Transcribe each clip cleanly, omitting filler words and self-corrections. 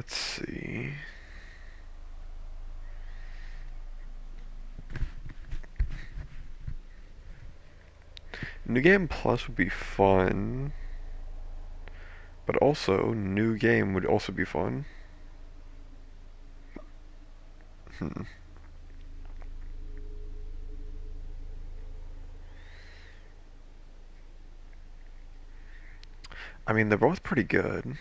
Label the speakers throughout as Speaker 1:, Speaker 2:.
Speaker 1: Let's see. New Game Plus would be fun, but also New Game would also be fun. Hmm. I mean, they're both pretty good.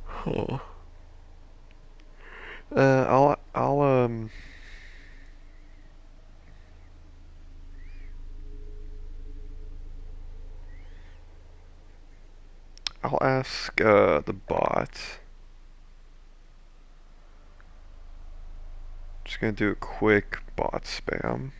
Speaker 1: Huh. I'll I'll ask the bot. Just gonna do a quick bot spam.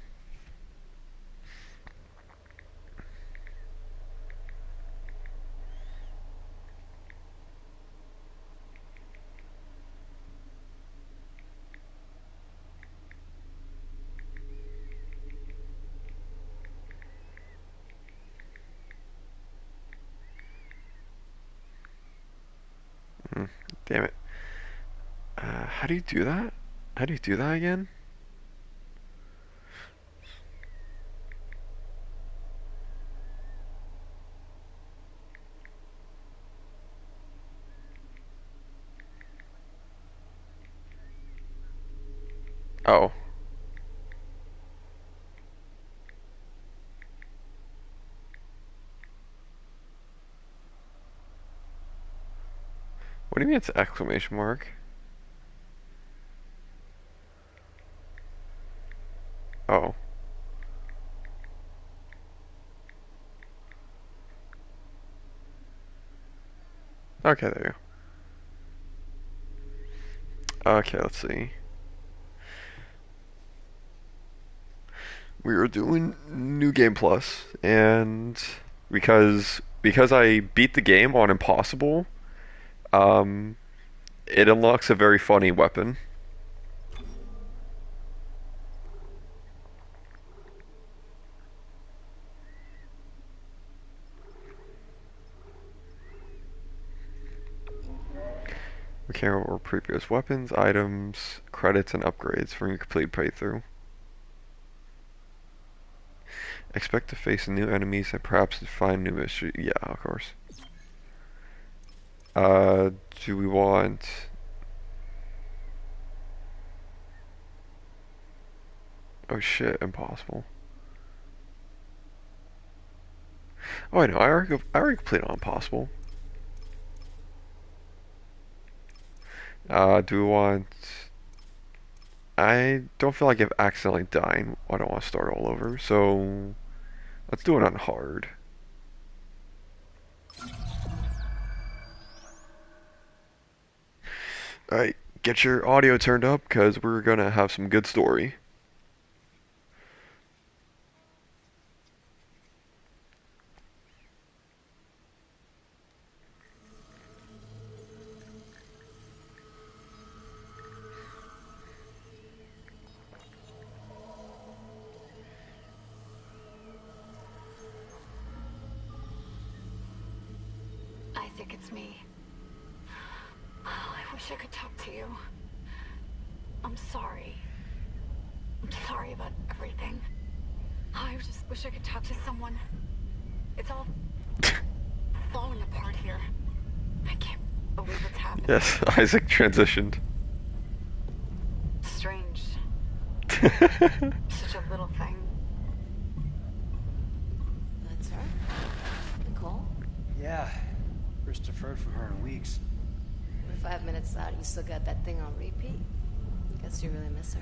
Speaker 1: Hmm, damn it. How do you do that? How do you do that again? Oh. What do you mean it's exclamation mark? Oh. Okay, there you go. Okay, let's see. We were doing New Game Plus, and because I beat the game on Impossible, um, it unlocks a very funny weapon. We can over previous weapons, items, credits, and upgrades from your complete playthrough. Expect to face new enemies and perhaps to find new mystery. Yeah, of course. Uh, do we want? Oh shit, impossible. Oh, I know. I already completed on impossible. Do we want? I don't feel like if accidentally dying, I don't want to start all over. So let's do it on hard. All right, get your audio turned up because we're gonna have some good story.
Speaker 2: I think it's me. Oh, I wish I could talk to you. I'm sorry. I'm sorry about everything. Oh, I just wish I could talk to someone. It's all falling apart here. I can't believe what's happening.
Speaker 1: Yes, Isaac transitioned.
Speaker 2: Strange. Such a little thing.
Speaker 3: That's her? Nicole?
Speaker 4: Yeah. First deferred from her in weeks.
Speaker 3: We're 5 minutes out and you still got that thing on repeat. Guess you really miss her.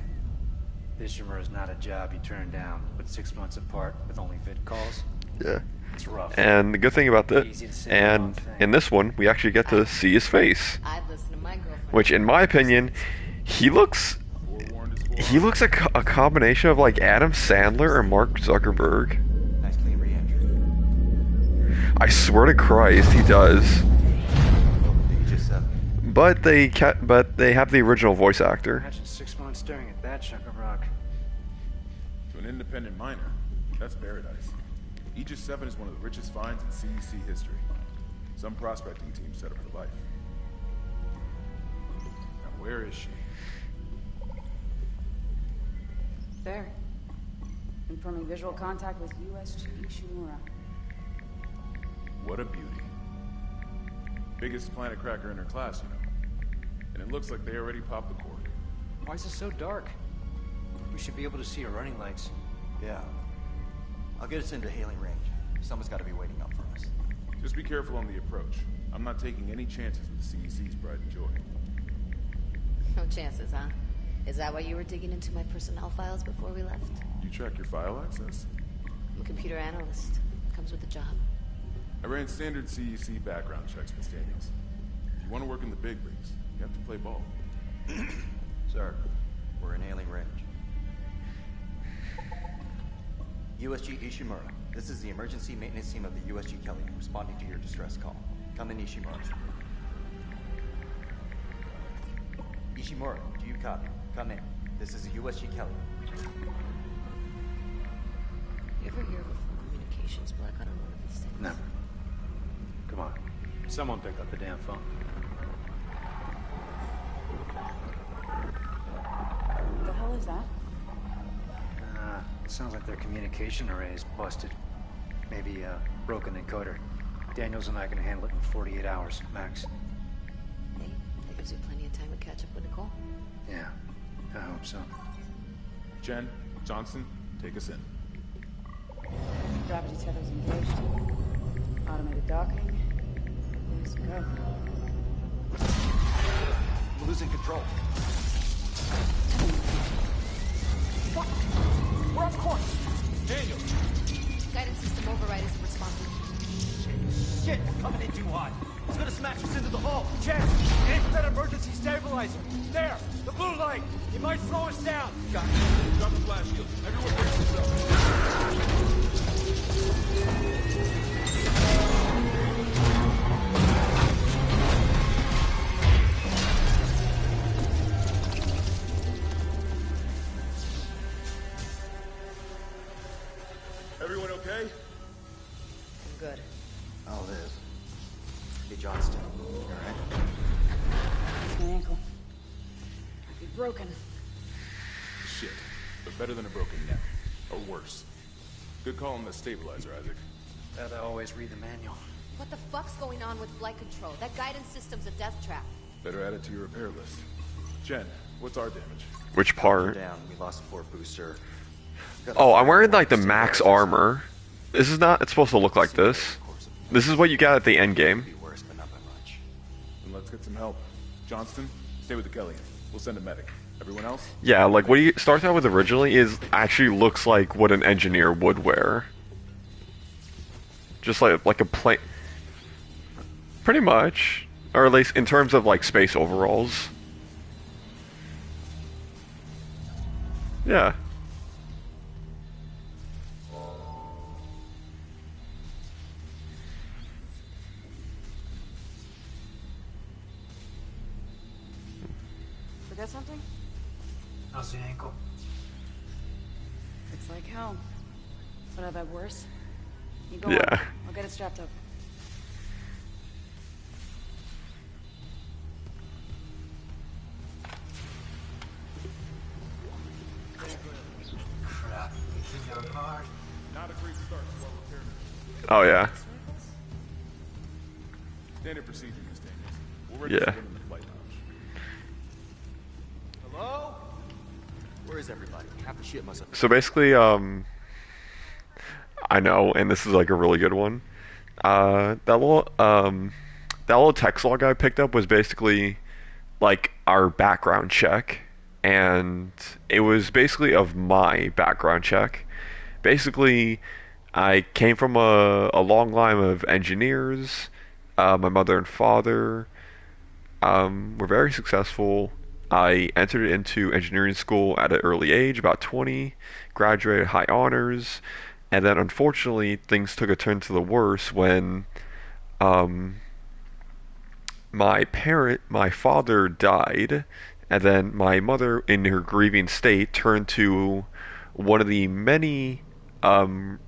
Speaker 4: Fishermer is not a job you turn down, but 6 months apart with only vid calls.
Speaker 1: Yeah.
Speaker 4: It's rough.
Speaker 1: And the good thing about that,
Speaker 4: Easy to say the wrong
Speaker 1: and
Speaker 4: thing.
Speaker 1: in this one, we actually get to see his face,
Speaker 3: I'd listen to my girlfriend.
Speaker 1: which, in my opinion, he looks a combination of like Adam Sandler and Mark Zuckerberg.
Speaker 4: Nice clean re-entry.
Speaker 1: I swear to Christ, he does.
Speaker 4: Just
Speaker 1: But they have the original voice actor.
Speaker 4: Imagine 6 months staring at that chunk of rock.
Speaker 5: To an independent miner, that's paradise. Aegis 7 is one of the richest finds in CEC history. Some prospecting team set up for life. Now where is she?
Speaker 6: There. Confirming visual contact with USG Ishimura.
Speaker 5: What a beauty. Biggest planet cracker in her class, you know. And it looks like they already popped the cork.
Speaker 4: Why is it so dark? We should be able to see her running lights.
Speaker 7: Yeah. I'll get us into hailing range. Someone's got to be waiting up for us.
Speaker 5: Just be careful on the approach. I'm not taking any chances with CEC's pride and joy.
Speaker 3: No chances, huh? Is that why you were digging into my personnel files before we left?
Speaker 5: You track your file access?
Speaker 3: I'm a computer analyst. Comes with the job.
Speaker 5: I ran standard CEC background checks with standings. If you want to work in the big leagues, you have to play ball.
Speaker 7: Sir, we're in hailing range. USG Ishimura. This is the emergency maintenance team of the USG Kelly, responding to your distress call. Come in, Ishimura. Ishimura, do you copy? Come in. This is the USG Kelly.
Speaker 3: You ever hear of a full communications black on one of these things?
Speaker 4: No. Come on. Someone pick up the damn phone.
Speaker 6: What the hell is that?
Speaker 4: It sounds like their communication array is busted. Maybe a broken encoder. Daniels and I can handle it in 48 hours, max.
Speaker 3: Hey, that gives you plenty of time to catch up with Nicole.
Speaker 4: Yeah, I hope so.
Speaker 5: Jen, Johnson, take us in.
Speaker 6: Gravity tethers engaged. Automated docking. Let's go.
Speaker 7: We're losing control.
Speaker 6: What? We're off course.
Speaker 5: Daniel!
Speaker 3: Guidance system override isn't responding.
Speaker 7: Shit, it's coming in too hot. It's gonna smash us into the hull.
Speaker 8: Jen, aim for that emergency stabilizer. There, the blue light. It might slow us down.
Speaker 5: Got it. Drop the flash shield. Everyone brace yourself. Everyone okay?
Speaker 3: I'm good.
Speaker 7: Oh, it is. Hey, Johnston. You alright?
Speaker 6: It's my ankle. Might be broken.
Speaker 5: Shit. But better than a broken neck. Or worse. Good call on the stabilizer, Isaac.
Speaker 4: Gotta always read the manual.
Speaker 3: What the fuck's going on with flight control? That guidance system's a death trap.
Speaker 5: Better add it to your repair list. Jen, what's our damage?
Speaker 1: Which
Speaker 7: We're
Speaker 1: part?
Speaker 7: down. We lost a port booster.
Speaker 1: Oh, I'm wearing like the max armor. This is not. It's supposed to look like this. This is what you got at the end game.
Speaker 7: Be worse, but not by much.
Speaker 5: Then let's get some help. Johnston, stay with the Kelly. We'll send a medic. Everyone else?
Speaker 1: Yeah, like what he starts out with originally is actually looks like what an engineer would wear. Just like a plane. Pretty much, or at least in terms of like space overalls. Yeah.
Speaker 6: Forget something?
Speaker 4: How's the ankle?
Speaker 6: It's like hell. But I've had worse. You go
Speaker 1: Yeah.
Speaker 6: on. I'll get it strapped up.
Speaker 4: Crap. It's down hard.
Speaker 5: Not a great start to our repair mission.
Speaker 1: Oh yeah.
Speaker 5: Standard procedure, Miss Daniels. We're ready
Speaker 1: Yeah.
Speaker 5: to get in the flight lounge.
Speaker 7: Hello? Where is everybody? Half the shit must have...
Speaker 1: So basically, I know, and this is like a really good one. That little text log I picked up was basically like our background check, and it was basically of my background check. Basically, I came from a long line of engineers. My mother and father were very successful. I entered into engineering school at an early age, about 20, graduated high honors, and then unfortunately things took a turn to the worse when my father died, and then my mother, in her grieving state, turned to one of the many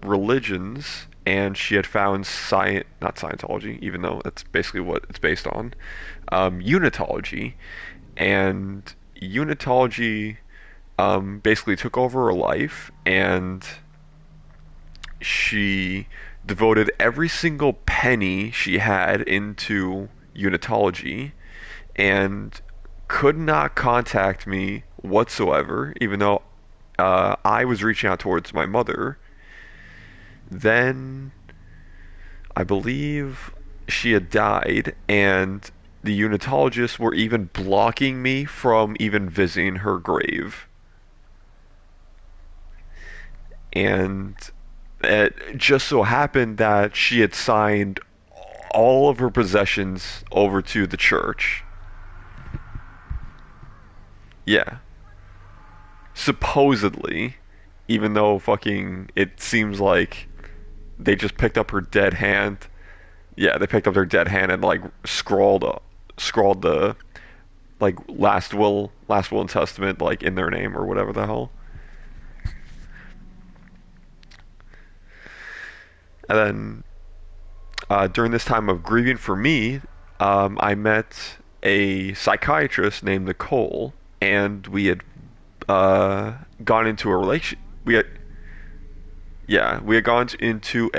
Speaker 1: religions, and she had found science, not Scientology, even though that's basically what it's based on, Unitology, and Unitology basically took over her life, and she devoted every single penny she had into Unitology, and could not contact me whatsoever, even though I was reaching out towards my mother. Then I believe she had died, and the Unitologists were even blocking me from even visiting her grave. And it just so happened that she had signed all of her possessions over to the church. Yeah. Supposedly, even though fucking it seems like they just picked up her dead hand. Yeah, they picked up their dead hand and like scrawled the like last will and testament like in their name or whatever the hell. And then during this time of grieving for me, I met a psychiatrist named Nicole, and we had gone into a relation. We had gone into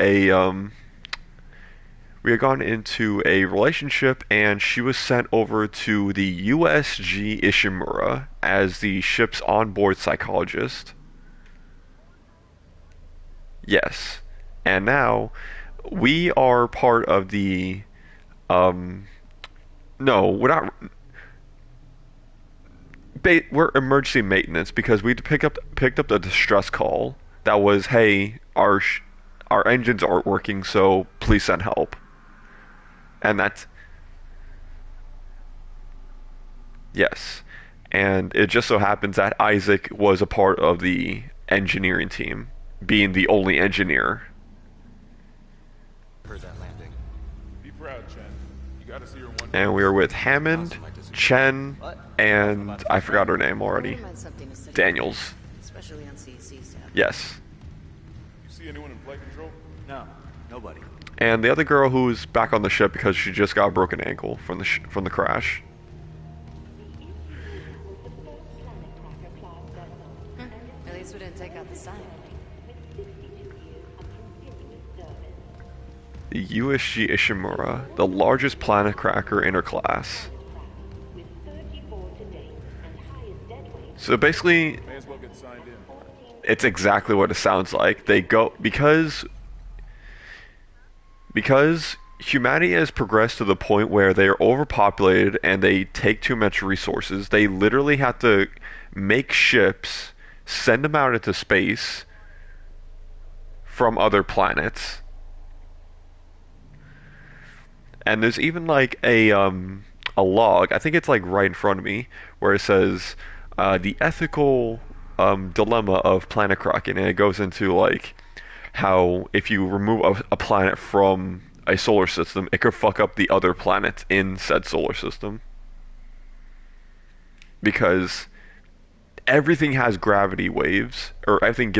Speaker 1: a relationship, and she was sent over to the USG Ishimura as the ship's onboard psychologist. Yes. And now we are part of the no, we're not. We're emergency maintenance because we picked up the distress call that was, hey, our engines aren't working, so please send help. And that's yes. And it just so happens that Isaac was a part of the engineering team, being the only engineer.
Speaker 7: Heard that landing.
Speaker 5: Be proud, Chen. You gotta see her one day.
Speaker 1: And we were with Hammond, Chen, and I forgot her name already. Daniels.
Speaker 3: Especially on CEC stuff.
Speaker 1: Yes.
Speaker 5: You see anyone in flight control?
Speaker 7: No, nobody.
Speaker 1: And the other girl who's back on the ship because she just got a broken ankle from the crash.
Speaker 3: At least we didn't take out the sign.
Speaker 1: The USG Ishimura, the largest planet cracker in her class. So basically,
Speaker 5: May as well get signed in.
Speaker 1: it's exactly what it sounds like. They go because humanity has progressed to the point where they are overpopulated and they take too much resources. They literally have to make ships, send them out into space from other planets. And there's even like a log, I think it's like right in front of me, where it says the ethical dilemma of planet cracking, and it goes into like how if you remove a planet from a solar system, it could fuck up the other planets in said solar system. Because everything has gravity waves, or everything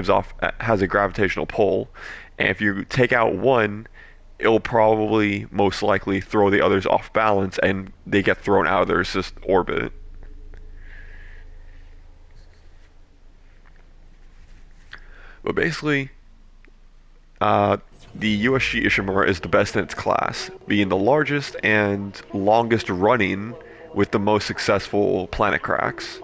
Speaker 1: has a gravitational pull, and if you take out one, it'll probably most likely throw the others off balance, and they get thrown out of their orbit. But basically, the USG Ishimura is the best in its class, being the largest and longest running with the most successful planet cracks.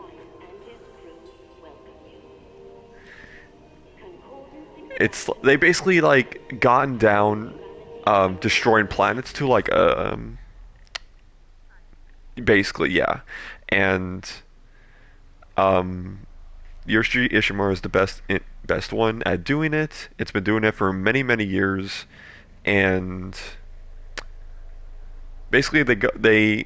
Speaker 1: They basically like gotten down destroying planets to like basically, yeah. And USG Ishimura is the best one at doing it. It's been doing it for many, many years, and basically they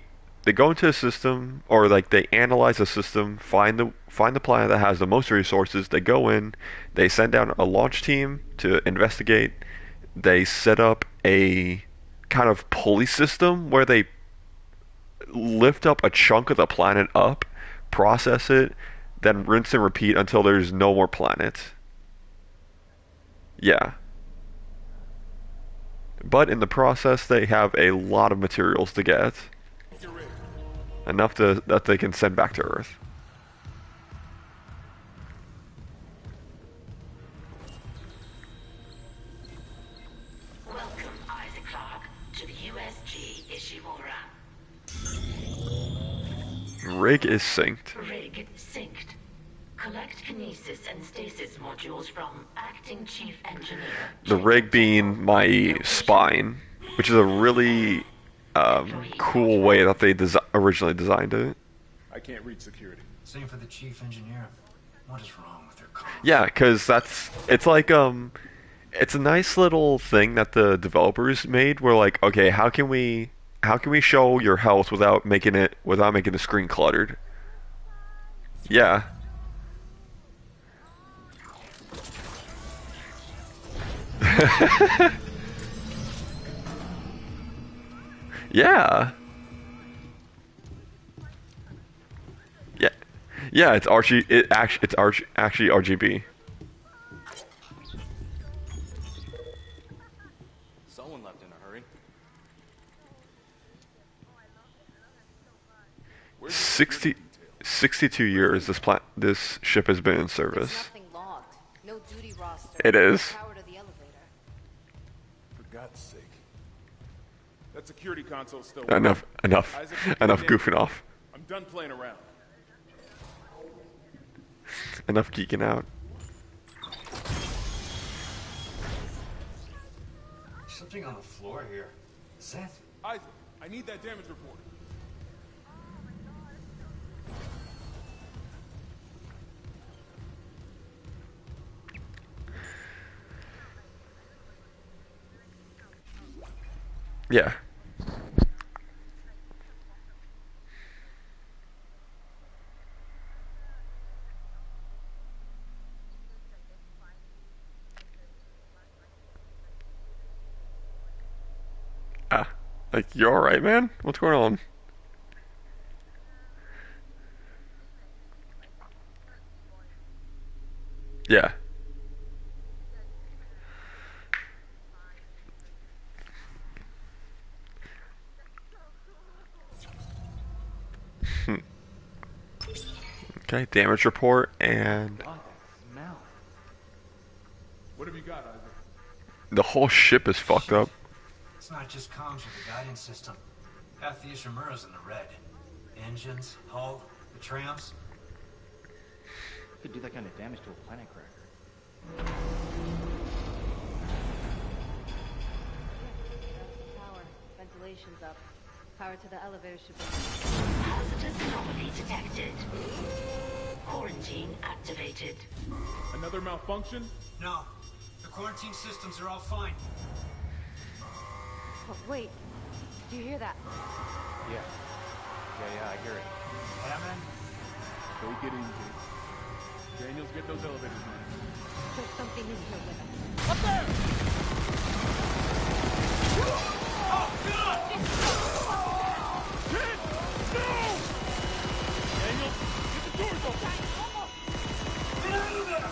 Speaker 1: go into a system, or like they analyze a system, find the planet that has the most resources. They go in, they send down a launch team to investigate. They set up a kind of pulley system where they lift up a chunk of the planet up, process it, then rinse and repeat until there's no more planet. Yeah. But in the process, they have a lot of materials to get. Enough that they can send back to Earth.
Speaker 9: Welcome, Isaac Clarke, to the USG Ishimura.
Speaker 1: Rig is synced.
Speaker 9: Rig synced. Collect kinesis and stasis modules from Acting Chief Engineer.
Speaker 1: The rig being my spine, which is a really cool way that they originally designed it.
Speaker 5: I can't reach security.
Speaker 4: Same for the chief engineer. What is wrong with their car?
Speaker 1: Yeah, because it's like it's a nice little thing that the developers made. Where like, okay, how can we show your health without making the screen cluttered? Yeah. Yeah. Yeah. Yeah, it's actually RGB.
Speaker 7: Someone left in a hurry.
Speaker 1: 62 years this ship has been in
Speaker 3: There's
Speaker 1: service.
Speaker 3: nothing logged. No duty roster.
Speaker 1: It is.
Speaker 3: Power to the elevator.
Speaker 5: For God's sake. That security console's still
Speaker 1: Enough
Speaker 5: Isaac,
Speaker 1: enough
Speaker 5: damn-
Speaker 1: goofing off.
Speaker 5: I'm done playing around.
Speaker 1: Enough geeking out.
Speaker 4: Something on the floor here. Is that?
Speaker 5: Isaac, I need that damage report.
Speaker 1: Yeah. Ah, like you all right, man? What's going on? Yeah. Hmm. Okay, damage report and
Speaker 4: God, that smell.
Speaker 5: What have you got, Isaac?
Speaker 1: the whole ship is fucked up.
Speaker 4: It's not just comms or the guidance system. Half the Ishimura's in the red. Engines, hull, the trams.
Speaker 7: Could do that kind of damage to a planet cracker.
Speaker 3: Power. Ventilation's up. Power to the elevator should be.
Speaker 9: Hazardous anomaly detected. Quarantine activated.
Speaker 5: Another malfunction?
Speaker 4: No. The quarantine systems are all fine.
Speaker 3: Oh, wait. Do you hear that?
Speaker 7: Yeah. Yeah, I hear it.
Speaker 4: Hammond?
Speaker 5: Take it easy. Daniels, get those elevators running.
Speaker 3: There's something in here with us.
Speaker 5: Daniels, get the doors open! Get out of there!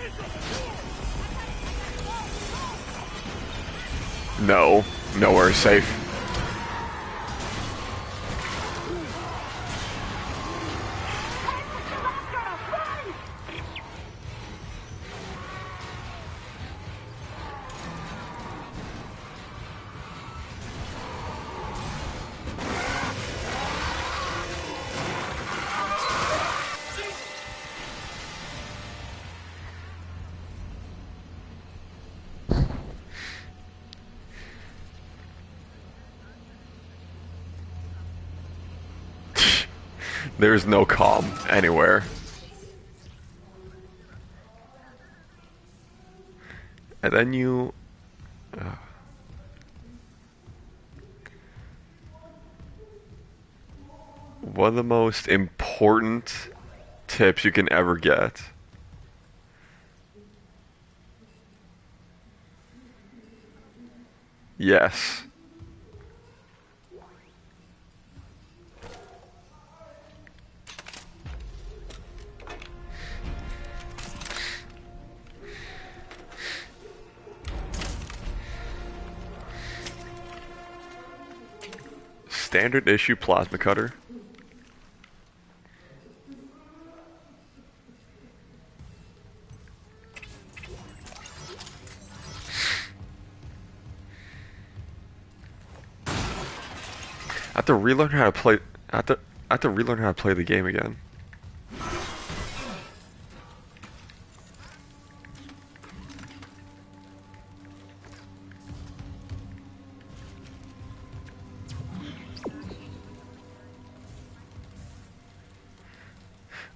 Speaker 5: Hands on the door!
Speaker 1: No, nowhere is safe. There's no calm anywhere. And then you... one of the most important tips you can ever get. Yes. standard issue plasma cutter. I have to relearn how to play. I have to relearn how to play the game again.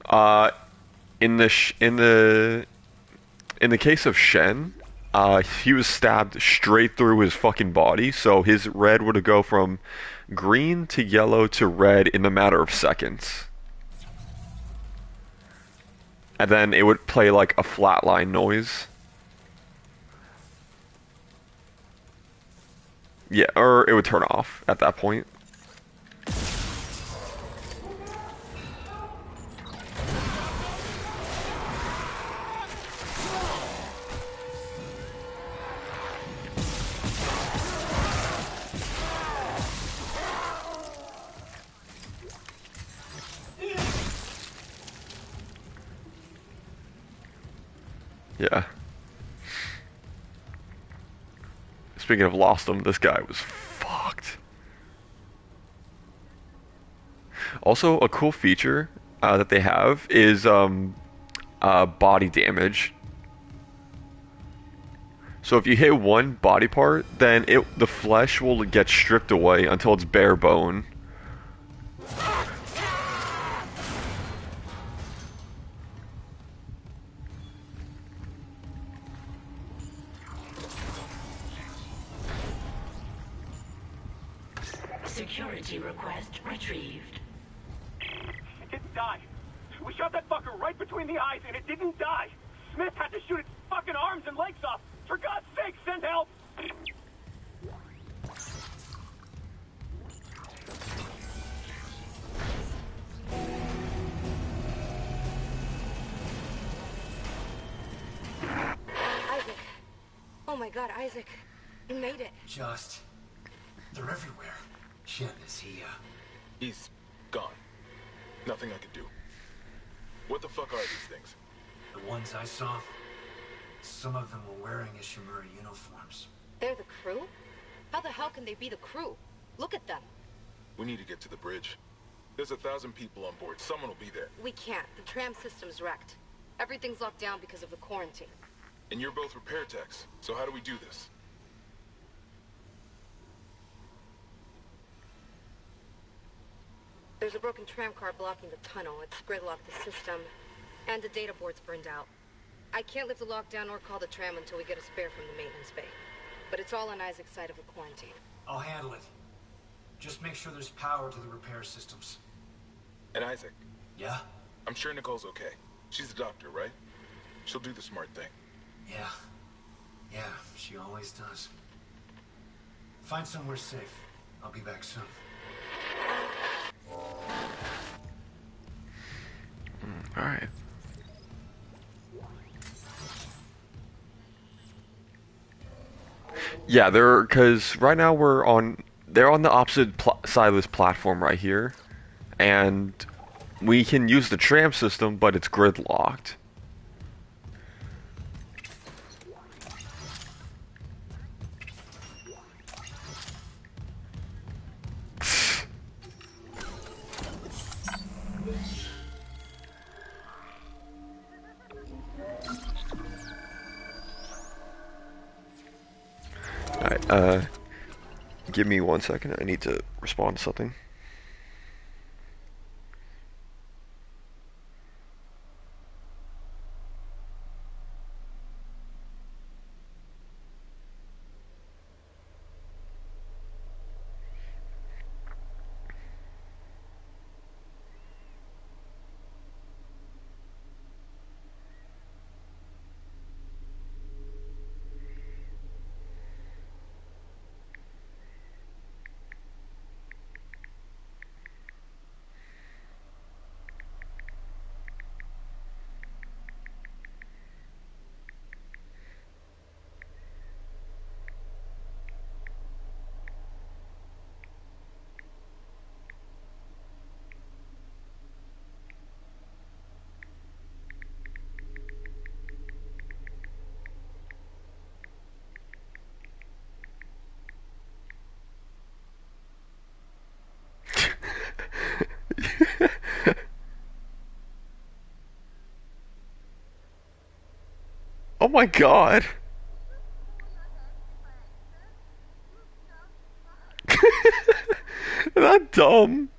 Speaker 1: Uh, in the case of Shen, he was stabbed straight through his fucking body, so his red would go from green to yellow to red in a matter of seconds. And then it would play like a flatline noise. Yeah, or it would turn off at that point. Yeah. Speaking of Lost 'em, this guy was fucked. Also, a cool feature that they have is body damage. So if you hit one body part, then the flesh will get stripped away until it's bare bone.
Speaker 9: Security request retrieved.
Speaker 8: It didn't die. We shot that fucker right between the eyes and it didn't die. Smith had to shoot its fucking arms and legs off. For God's sake, send help!
Speaker 2: Isaac. Oh my God, Isaac. You made it.
Speaker 10: Just... they're everywhere. Shit, is he,
Speaker 5: He's gone. Nothing I can do. What the fuck are these things?
Speaker 10: The ones I saw, some of them were wearing Ishimura uniforms.
Speaker 3: They're the crew? How the hell can they be the crew? Look at them.
Speaker 5: We need to get to the bridge. There's 1,000 people on board. Someone will be there.
Speaker 3: We can't. The tram system's wrecked. Everything's locked down because of the quarantine.
Speaker 5: And you're both repair techs. So how do we do this?
Speaker 3: There's a broken tram car blocking the tunnel. It's gridlocked the system. And the data board's burned out. I can't lift the lockdown or call the tram until we get a spare from the maintenance bay. But it's all on Isaac's side of the quarantine.
Speaker 10: I'll handle it. Just make sure there's power to the repair systems.
Speaker 5: And Isaac,
Speaker 10: Yeah?
Speaker 5: I'm sure Nicole's okay. She's a doctor, right? She'll do the smart thing.
Speaker 10: Yeah. Yeah, she always does. Find somewhere safe. I'll be back soon.
Speaker 1: Alright. Yeah, because right now they're on the opposite side of this platform right here, and we can use the tram system, but it's gridlocked. Alright, give me 1 second. I need to respond to something. Oh my god. Not dumb.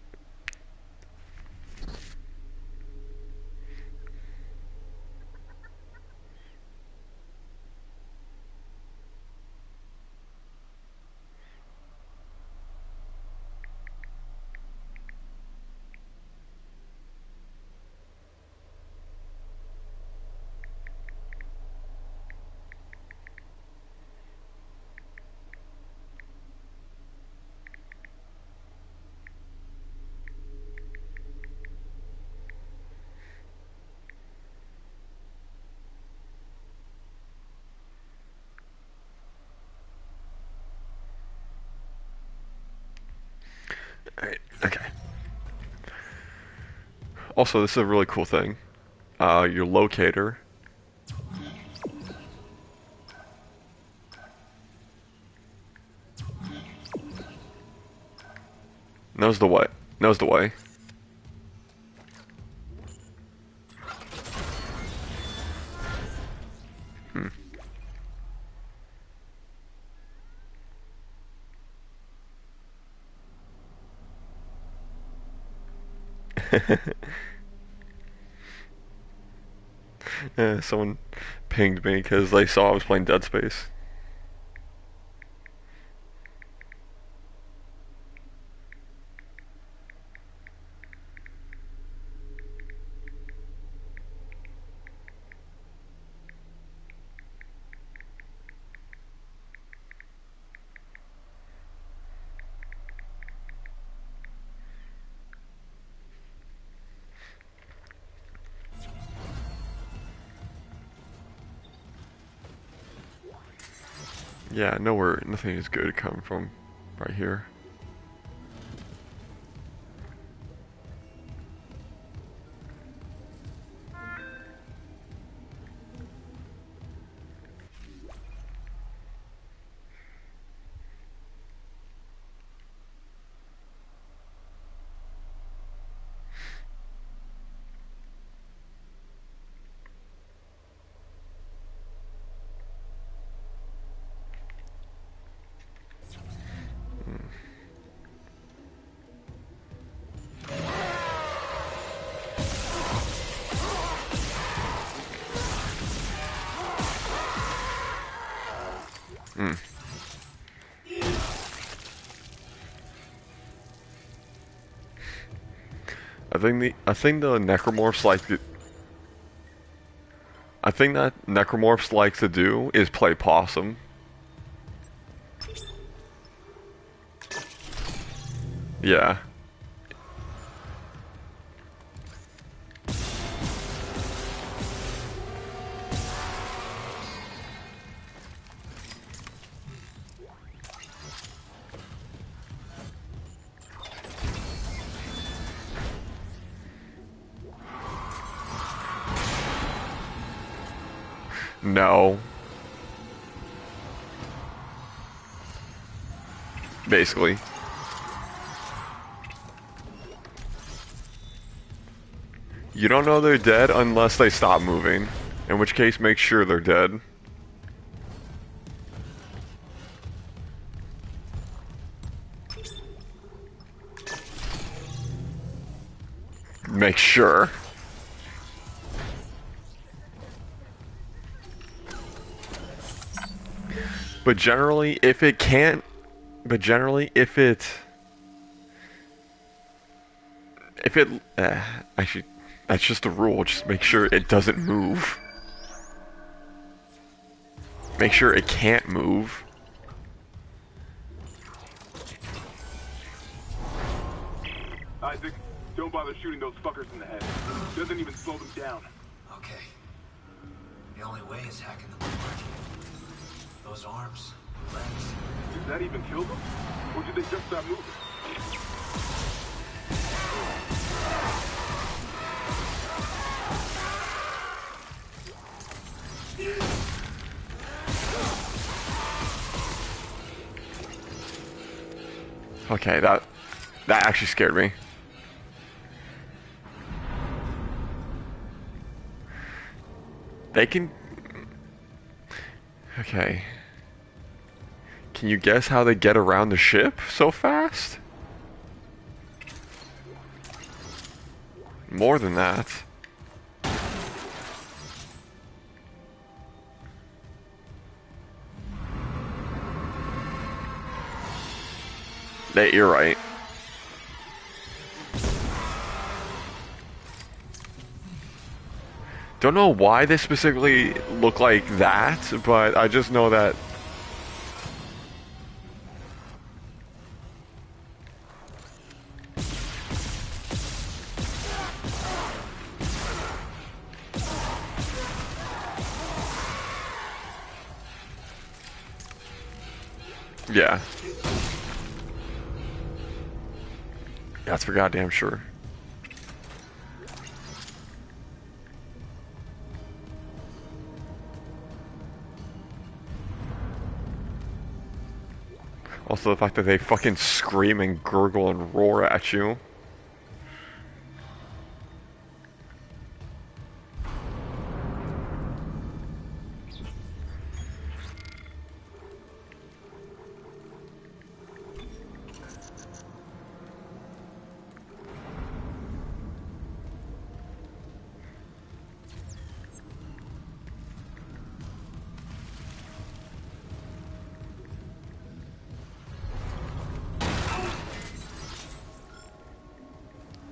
Speaker 1: Alright, okay. Also, this is a really cool thing. Your locator. Knows the way. Knows the way. Hmm. Yeah, someone pinged me because they saw I was playing Dead Space. Yeah, nowhere, nothing is good to come from right here. Hmm. I think the necromorphs like to, I think that necromorphs like to do is play possum. Yeah. No. Basically. You don't know they're dead unless they stop moving. In which case, make sure they're dead. Make sure. But generally, if it can't... But generally, if it... Actually, that's just a rule. Just make sure it doesn't move. Make sure it can't move.
Speaker 8: Isaac, don't bother shooting those fuckers in the head. Doesn't even slow them down.
Speaker 10: Okay. The only way is hacking them apart. Those arms, legs.
Speaker 8: Did that even kill them? Or did they just stop moving?
Speaker 1: Okay, that actually scared me. They can... Okay. Can you guess how they get around the ship so fast? More than that. You're right. Don't know why they specifically look like that, but I just know that. Yeah. That's for goddamn sure. Also the fact that they fucking scream and gurgle and roar at you.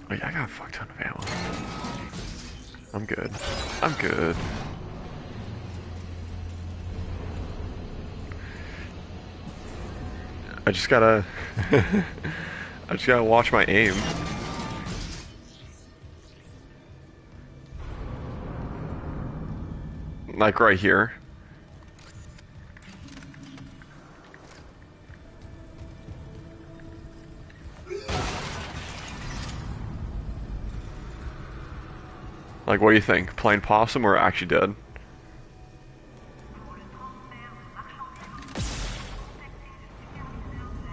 Speaker 1: Oh yeah, I got a fuck ton of ammo. I'm good. I'm good. I just gotta... I just gotta watch my aim. Like right here. Like, what do you think? Playing possum or actually dead?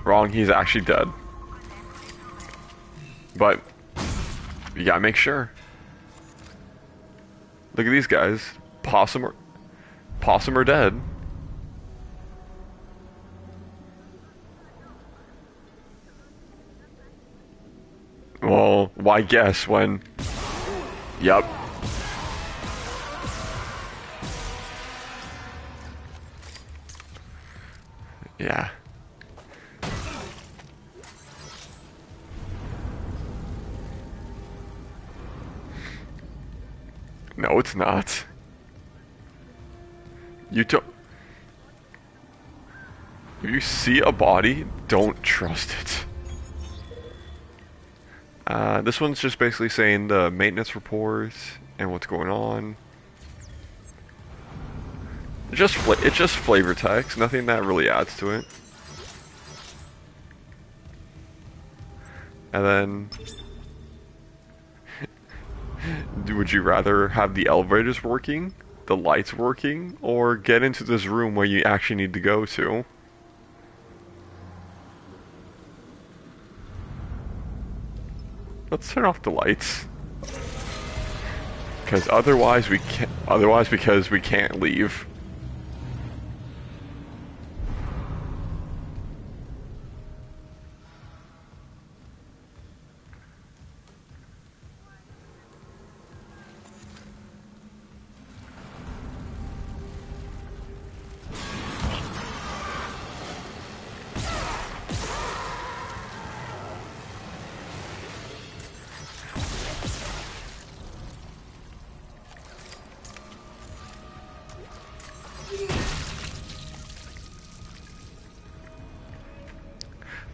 Speaker 1: Wrong, he's actually dead. But, you gotta make sure. Look at these guys. Possum or dead. Well, why guess when... Yep. Yeah. No, it's not. If you see a body, don't trust it. This one's just basically saying the maintenance report and what's going on. It's just flavor text, nothing that really adds to it. And then, would you rather have the elevators working, the lights working, or get into this room where you actually need to go to? Let's turn off the lights. Because otherwise we can't. Otherwise, because we can't leave.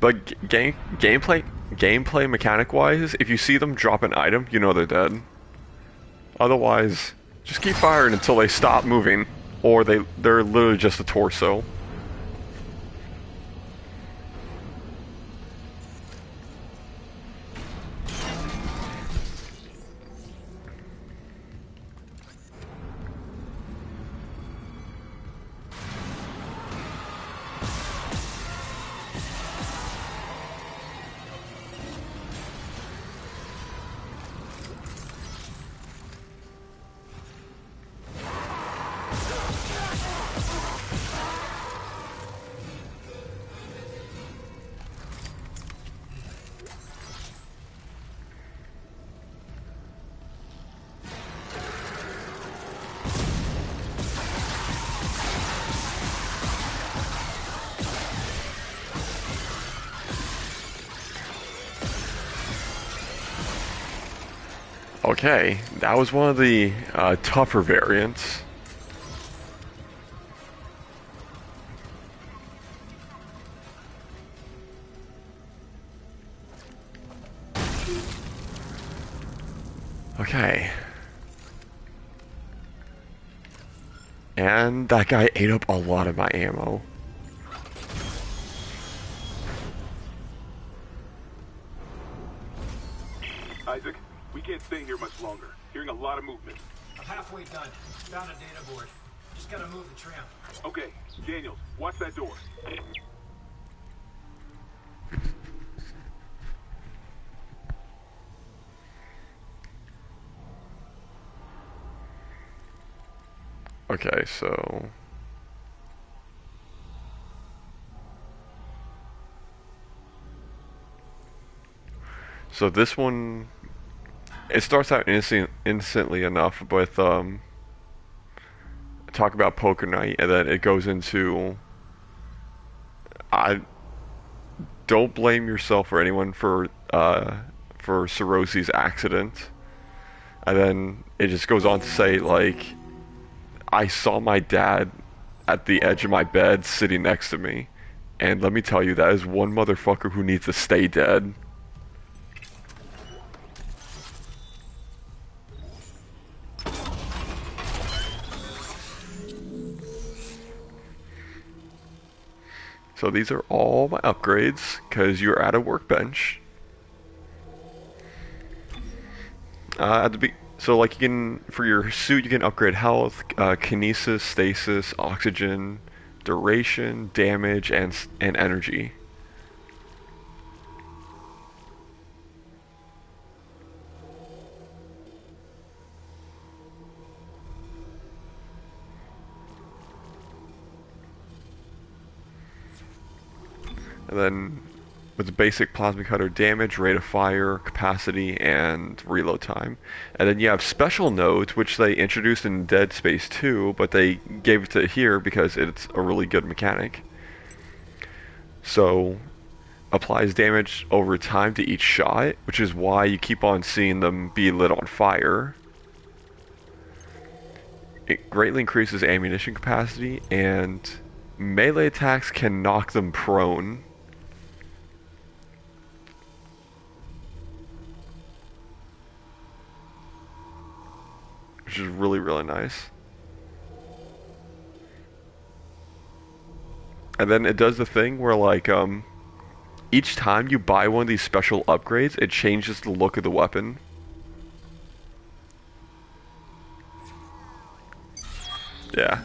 Speaker 1: But gameplay mechanic wise, if you see them drop an item, you know they're dead. Otherwise, just keep firing until they stop moving, or they're literally just a torso. Okay, that was one of the tougher variants. Okay. And that guy ate up a lot of my ammo.
Speaker 8: Isaac, we can't stay here much longer. Hearing a lot of movement.
Speaker 10: I'm halfway done. Found a data board. Just gotta move the tram.
Speaker 8: Okay, Daniels, watch that door.
Speaker 1: Okay, so... So this one, it starts out innocently enough with talk about poker night, and then it goes into I don't blame yourself or anyone for Sorosi's accident, and then it just goes on to say like I saw my dad at the edge of my bed sitting next to me, and let me tell you, that is one motherfucker who needs to stay dead. So these are all my upgrades, because you're at a workbench. So like you can, for your suit, you can upgrade health, kinesis, stasis, oxygen, duration, damage, and energy. And then with the basic plasma cutter, damage, rate of fire, capacity, and reload time. And then you have special nodes, which they introduced in Dead Space 2, but they gave it to here because it's a really good mechanic. So, applies damage over time to each shot, which is why you keep on seeing them be lit on fire. It greatly increases ammunition capacity, and melee attacks can knock them prone. Which is really, really nice. And then it does the thing where like each time you buy one of these special upgrades, it changes the look of the weapon. Yeah.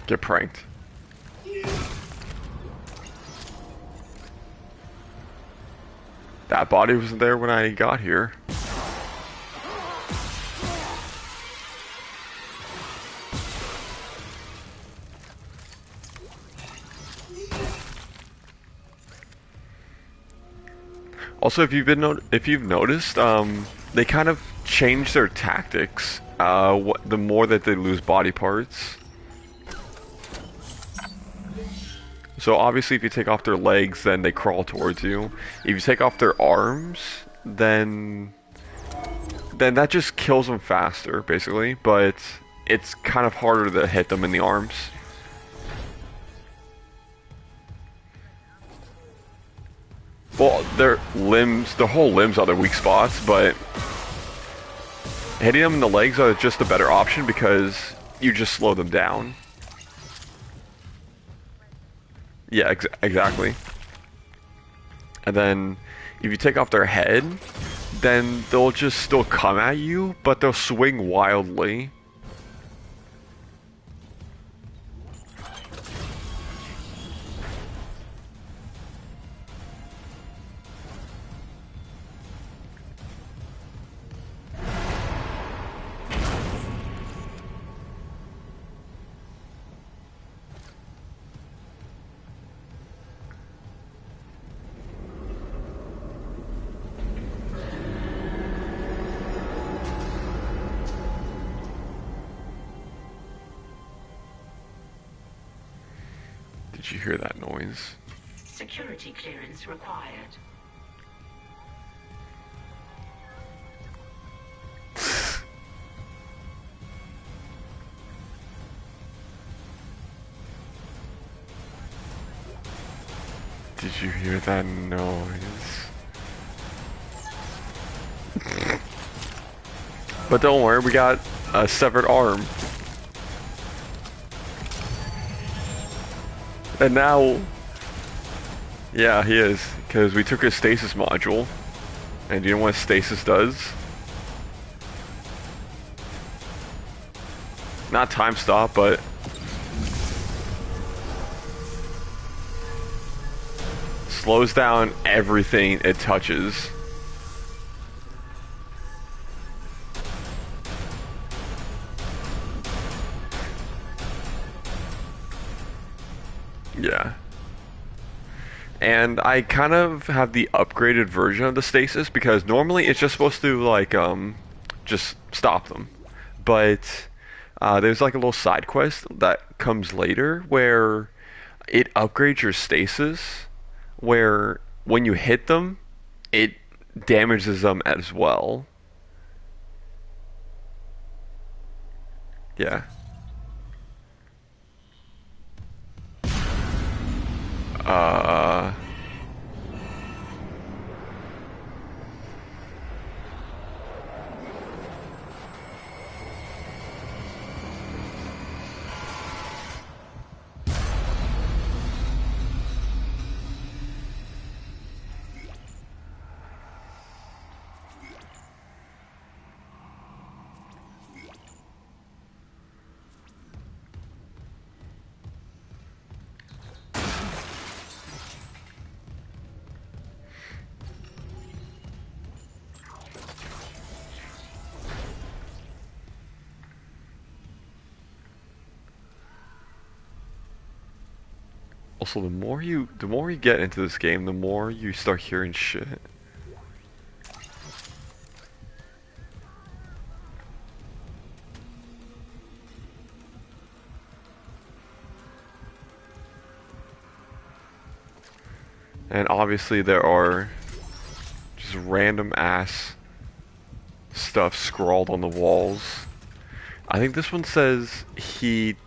Speaker 1: Get pranked. That body wasn't there when I got here. Also, if you've noticed, they kind of change their tactics. The more that they lose body parts. So obviously if you take off their legs, then they crawl towards you. If you take off their arms, then that just kills them faster, basically. But it's kind of harder to hit them in the arms. Well, their whole limbs are their weak spots, but hitting them in the legs are just a better option because you just slow them down. Yeah, exactly. And then, if you take off their head, then they'll just still come at you, but they'll swing wildly. Did you hear that noise?
Speaker 9: Security clearance required.
Speaker 1: Did you hear that noise? But don't worry, we got a severed arm. And now... Yeah, he is. Because we took his stasis module. And do you know what stasis does? Not time stop, but... slows down everything it touches. Yeah. And I kind of have the upgraded version of the stasis because normally it's just supposed to like just stop them. But there's like a little side quest that comes later where it upgrades your stasis where when you hit them it damages them as well. Yeah. Also, the more you get into this game, the more you start hearing shit. And obviously there are just random ass stuff scrawled on the walls. I think this one says he...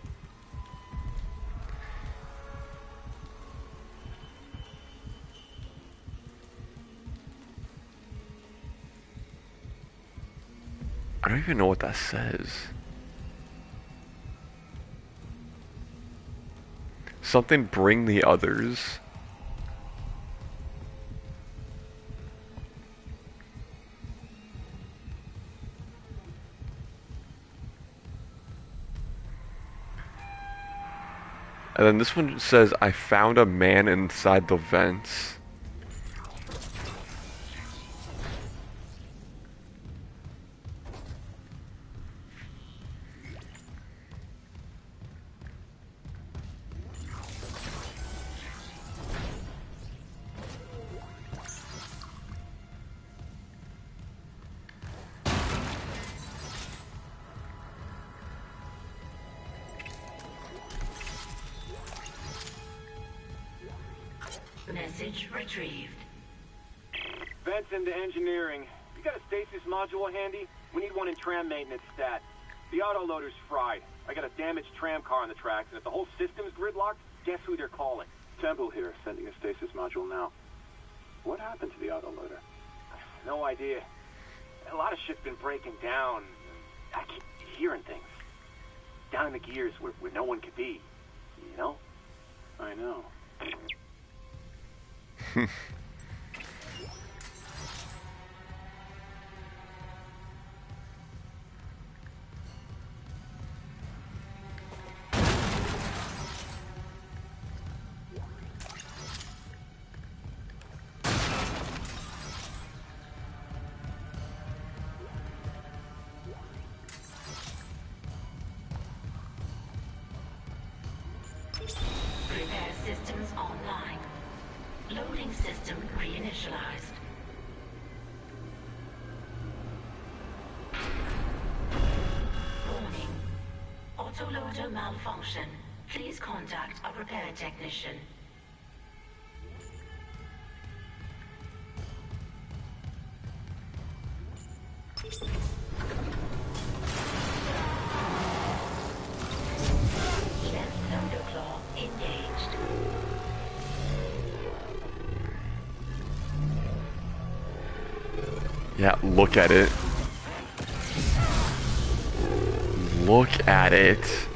Speaker 1: I don't even know what that says. Something bring the others. And then this one says, I found a man inside the vents.
Speaker 9: Message retrieved.
Speaker 8: Vents into engineering. You got a stasis module handy? We need one in tram maintenance stat. The autoloader's fried. I got a damaged tram car on the tracks, and if the whole system's gridlocked, guess who they're calling?
Speaker 11: Temple here, sending a stasis module now. What happened to the autoloader?
Speaker 8: No idea. A lot of shit's been breaking down. I keep hearing things. Down in the gears where no one could be. You know?
Speaker 11: I know.
Speaker 9: Repair systems online. Loading system reinitialized. Warning. Autoloader malfunction. Please contact a repair technician. Left Thunderclaw engaged.
Speaker 1: Yeah, look at it. Look at it.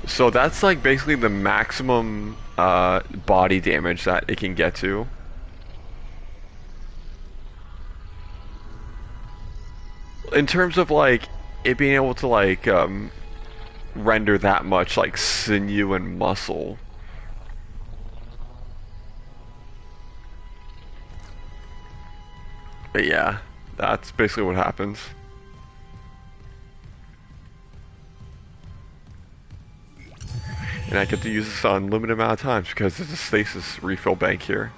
Speaker 1: So that's like basically the maximum body damage that it can get to. In terms of like it being able to like render that much like sinew and muscle. But yeah, that's basically what happens. And I get to use this on limited amount of times because there's a stasis refill bank here.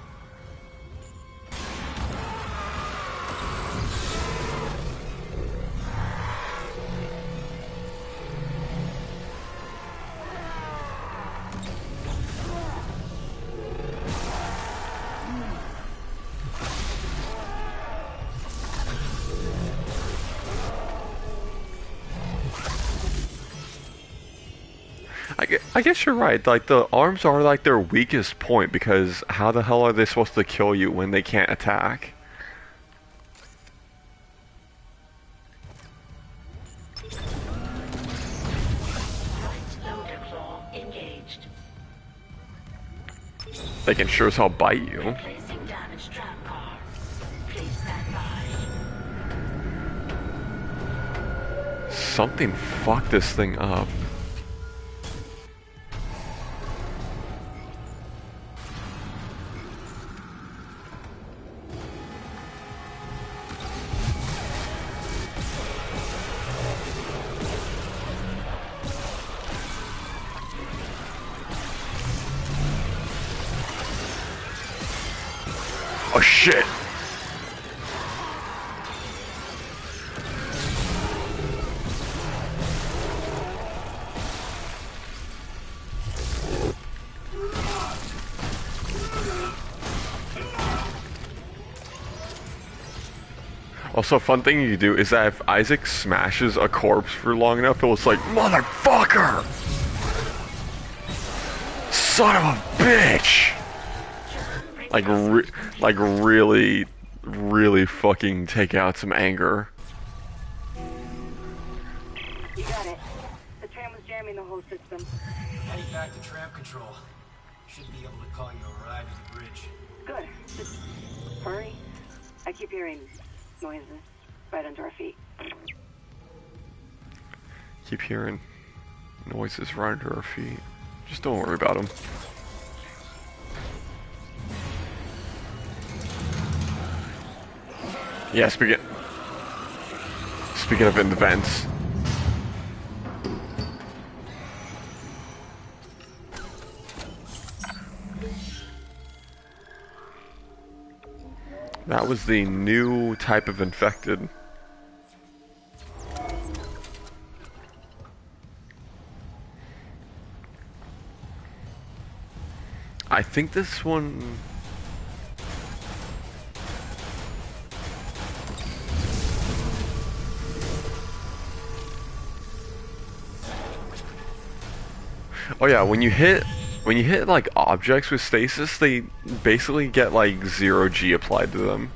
Speaker 1: I guess you're right, like the arms are like their weakest point because how the hell are they supposed to kill you when they can't attack? They can sure as hell bite you. Something fucked this thing up. Oh shit! Also, fun thing you do is that if Isaac smashes a corpse for long enough, it was like, motherfucker! Son of a bitch! Like really, really fucking take out some anger.
Speaker 6: You got it. The tram was jamming the whole system.
Speaker 10: Heading back to tram control. Should be able to call you a ride to the bridge.
Speaker 6: Good. Just hurry. I keep hearing noises right under our feet.
Speaker 1: Keep hearing noises right under our feet. Just don't worry about them. Yeah, speaking of in the vents. That was the new type of infected. I think this one... Oh yeah, when you hit like objects with stasis, they basically get like 0 G applied to them.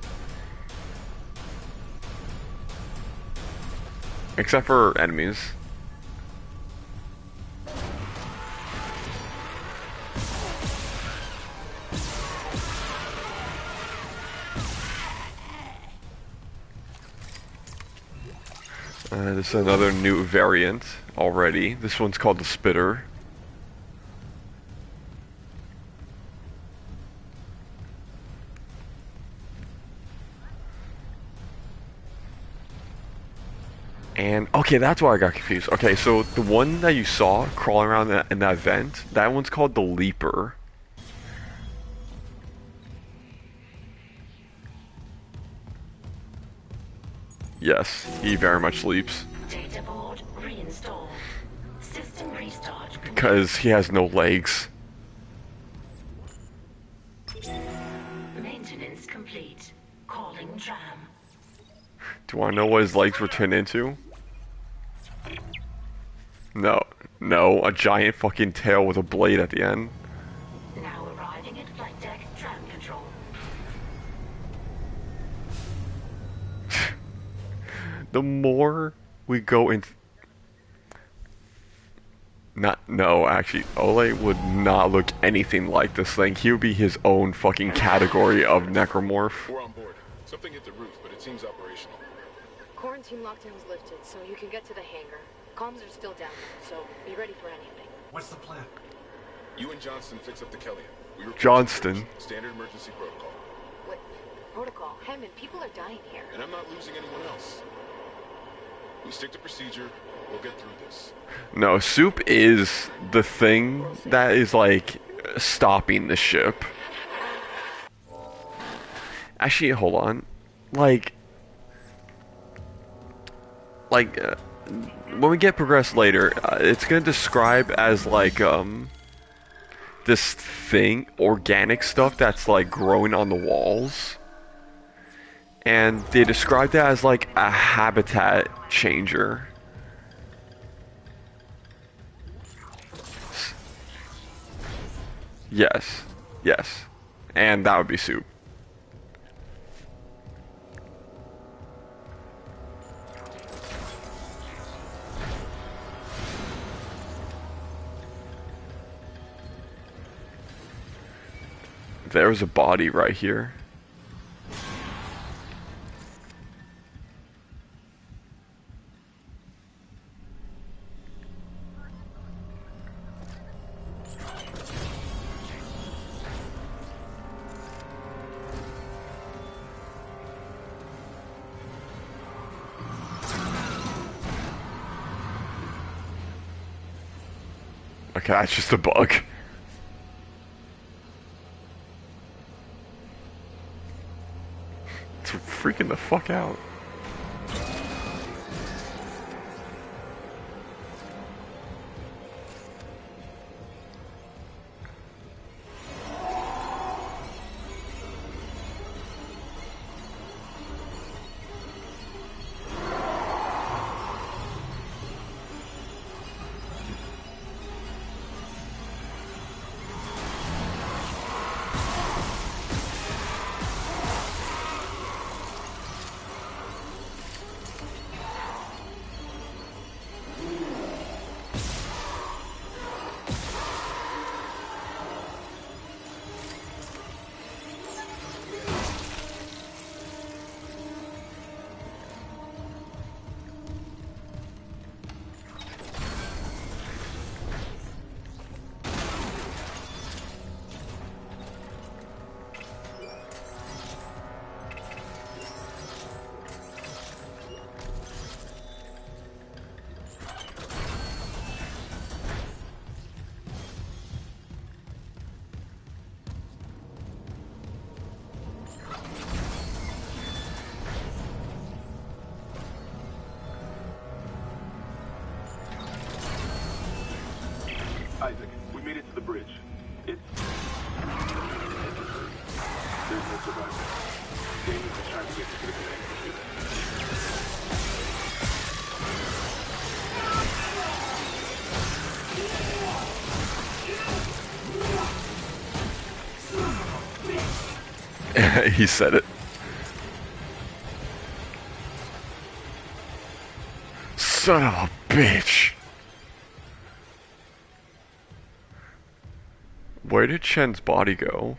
Speaker 1: Except for enemies. This is another new variant already. This one's called the Spitter. And, okay, that's why I got confused. Okay, so the one that you saw crawling around in that vent, that one's called the Leaper. Yes, he very much sleeps.
Speaker 9: Data board reinstalled. System restart.
Speaker 1: Because he has no legs.
Speaker 9: Maintenance complete. Calling tram.
Speaker 1: Do you want to know what his legs were turned into? No. No, a giant fucking tail with a blade at the end.
Speaker 9: Now arriving at flight deck tram control.
Speaker 1: The more we go into... No, actually, Ole would not look anything like this thing. He would be his own fucking category of necromorph.
Speaker 5: We're on board. Something hit the roof, but it seems operational.
Speaker 3: Quarantine lockdown's lifted, so you can get to the hangar. Comms are still down, so be ready for anything.
Speaker 10: What's the plan?
Speaker 5: You and Johnston fix up the Kelly. We report
Speaker 1: Johnston.
Speaker 5: standard emergency protocol.
Speaker 3: What? Protocol? Hammond, people are dying here.
Speaker 5: And I'm not losing anyone else. We stick to procedure. We'll get through this.
Speaker 1: No, Soup is the thing that is, like, stopping the ship. Actually, hold on. Like, when we get progress later, it's gonna describe as, like, this thing, organic stuff that's, like, growing on the walls. And they describe that as, like, a habitat changer. Yes, yes. And that would be Soup. There's a body right here. Okay, that's just a bug. It's freaking the fuck out.
Speaker 11: Isaac, we made it to the bridge. There's no survivor. Daniels is trying to get to the
Speaker 1: command. He said it. Son of a bitch. Where did Shen's body go?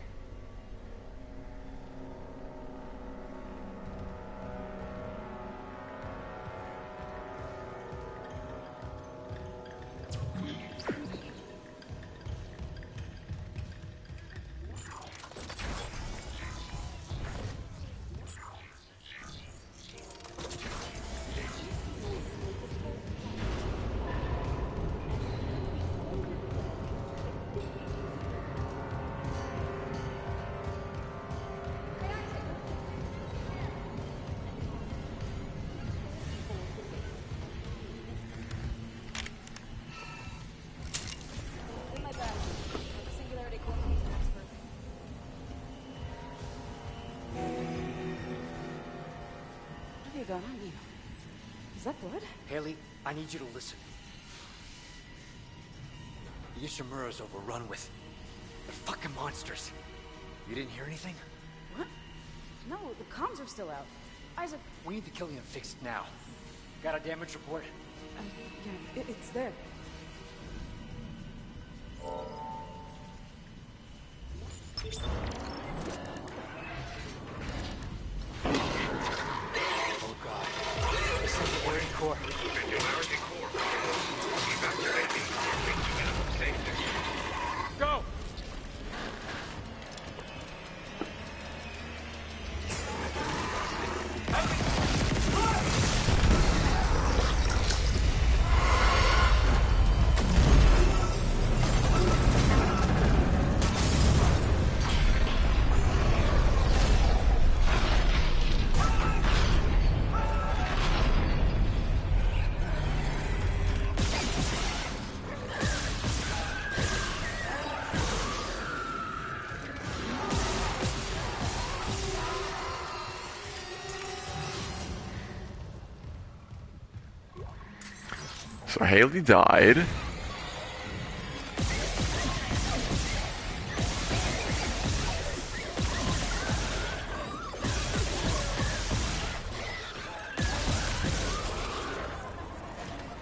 Speaker 12: gun on you. Is that blood?
Speaker 10: Haley, I need you to listen. The Ishimura's overrun with... they're fucking monsters. You didn't hear anything?
Speaker 12: What? No, the comms are still out. Isaac...
Speaker 10: We need the Killian fixed now. Got a damage report?
Speaker 12: Yeah, it's there.
Speaker 10: Oh god. This is the American Corps.
Speaker 13: American Corps. Evacuating. Safety.
Speaker 5: Go!
Speaker 1: So Haley died.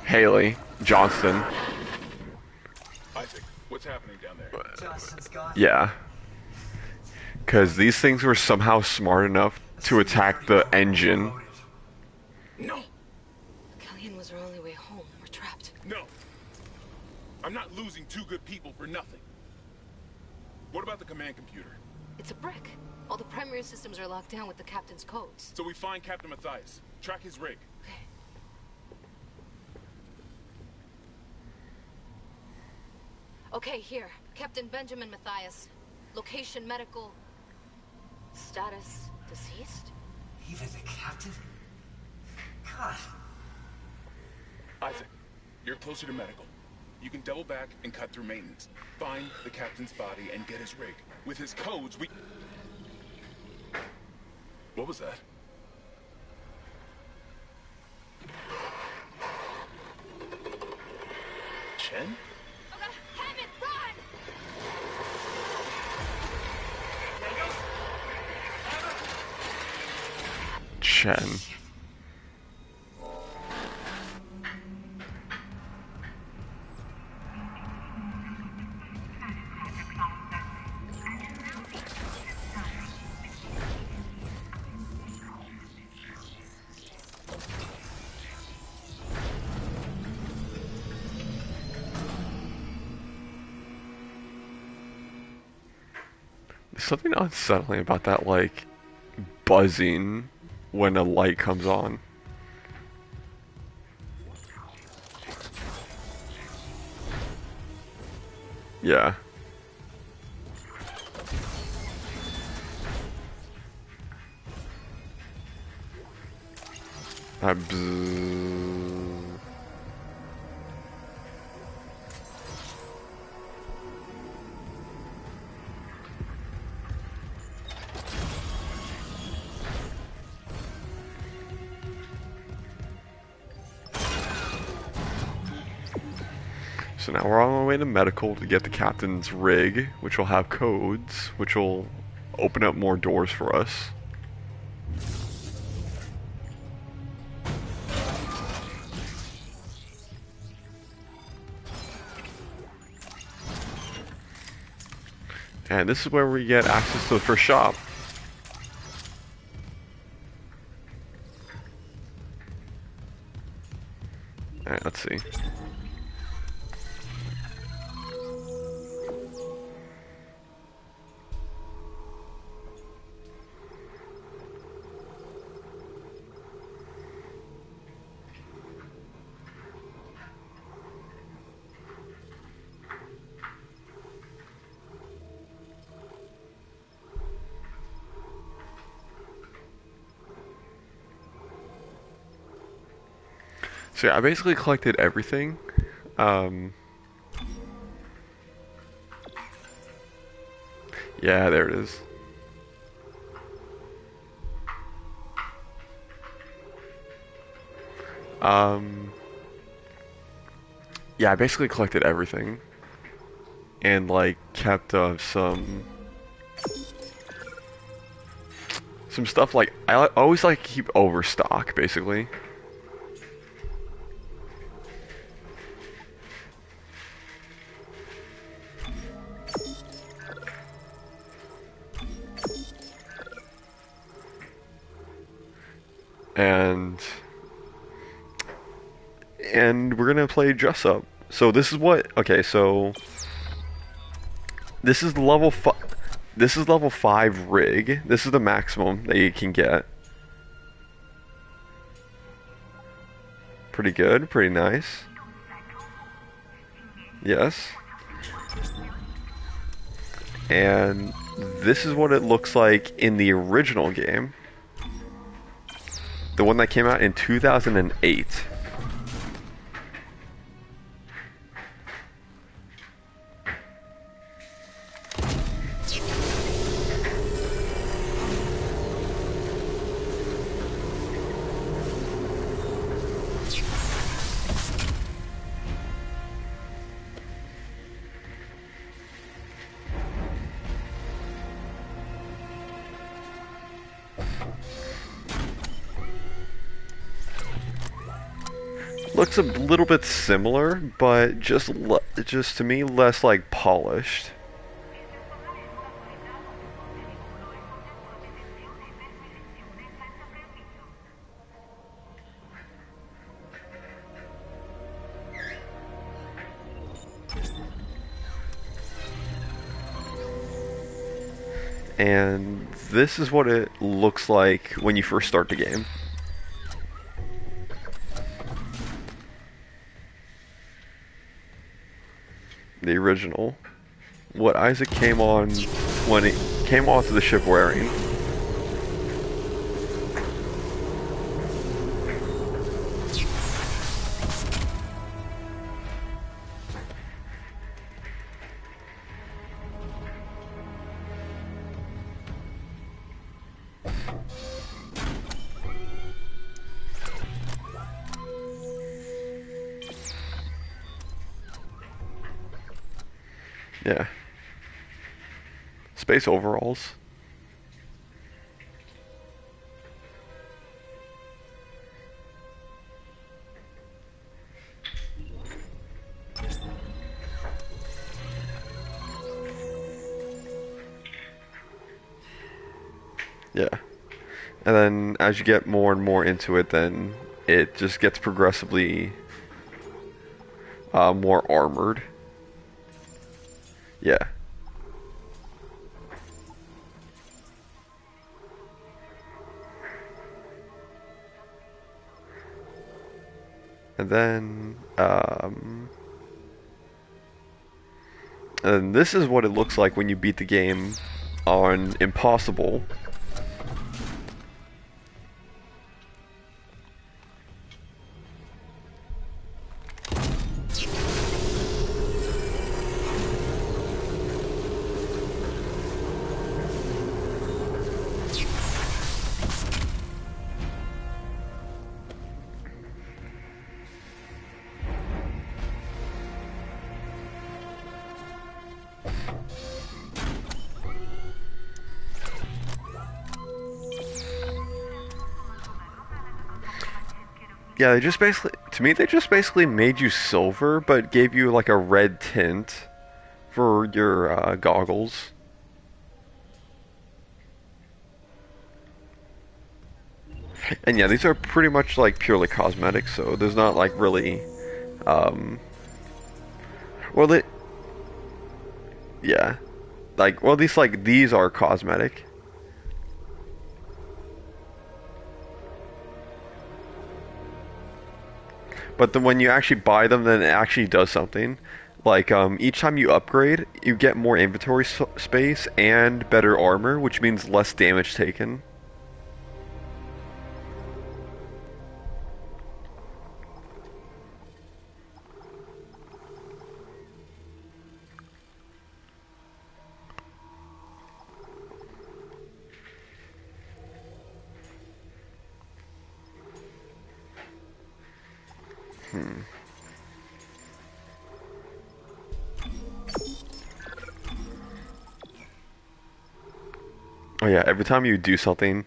Speaker 1: Haley Johnston.
Speaker 5: Isaac, what's happening down there?
Speaker 10: Johnston's gone.
Speaker 1: Yeah. Because these things were somehow smart enough to attack the engine.
Speaker 5: No!
Speaker 3: Killian was our only way home. We're trapped.
Speaker 5: No! I'm not losing two good people for nothing. What about the command computer?
Speaker 3: It's a brick. All the primary systems are locked down with the captain's codes.
Speaker 5: So we find Captain Mathias. Track his rig.
Speaker 3: Okay, here. Captain Benjamin Mathias. Location medical. Status deceased?
Speaker 10: Even the captain? God.
Speaker 5: Isaac, you're closer to medical. You can double back and cut through maintenance. Find the captain's body and get his rig. With his codes, we... What was that? Chen?
Speaker 2: Hammond, run!
Speaker 1: Chen. There's something unsettling about that, like, buzzing when a light comes on. Yeah. So now we're on our way to medical to get the captain's rig, which will have codes, which will open up more doors for us. And this is where we get access to the first shop. Alright, let's see. So yeah, I basically collected everything. Yeah, there it is. Um, yeah, I basically collected everything and like kept some stuff. Like always like to keep overstock basically. And we're gonna play dress up. So this is what, okay, so this is level 5 rig. This is the maximum that you can get. Pretty good, pretty nice. Yes. And this is what it looks like in the original game. The one that came out in 2008. Looks a little bit similar, but just to me less like polished. And this is what it looks like when you first start the game. The original. What Isaac came on when it came onto the ship wearing. Yeah. Space overalls. Yeah. And then as you get more and more into it, then it just gets progressively more armored. Yeah. And this is what it looks like when you beat the game on Impossible. Yeah, they just basically, to me, they just basically made you silver, but gave you like a red tint for your goggles. And yeah, these are pretty much like purely cosmetic, so there's not like really, well, yeah, like, well, at least like these are cosmetic. But then when you actually buy them, then it actually does something. Like, each time you upgrade, you get more inventory space and better armor, which means less damage taken. Hmm. Oh yeah, every time you do something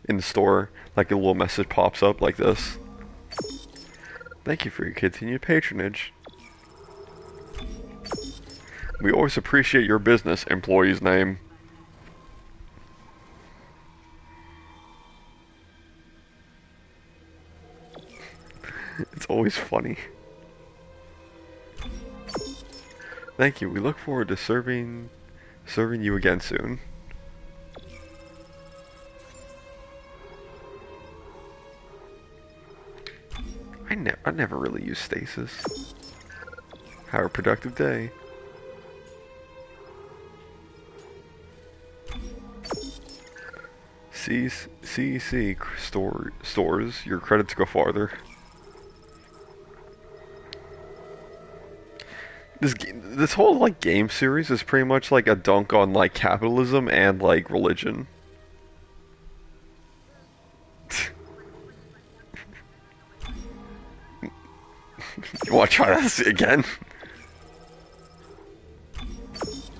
Speaker 1: in the store, like a little message pops up like this. Thank you for your continued patronage. We always appreciate your business, employee's name. It's always funny. Thank you. We look forward to serving you again soon. I never really use stasis. Have a productive day. CEC stores, your credits go farther. This whole like game series is pretty much like a dunk on like capitalism and like religion. You want to try this again?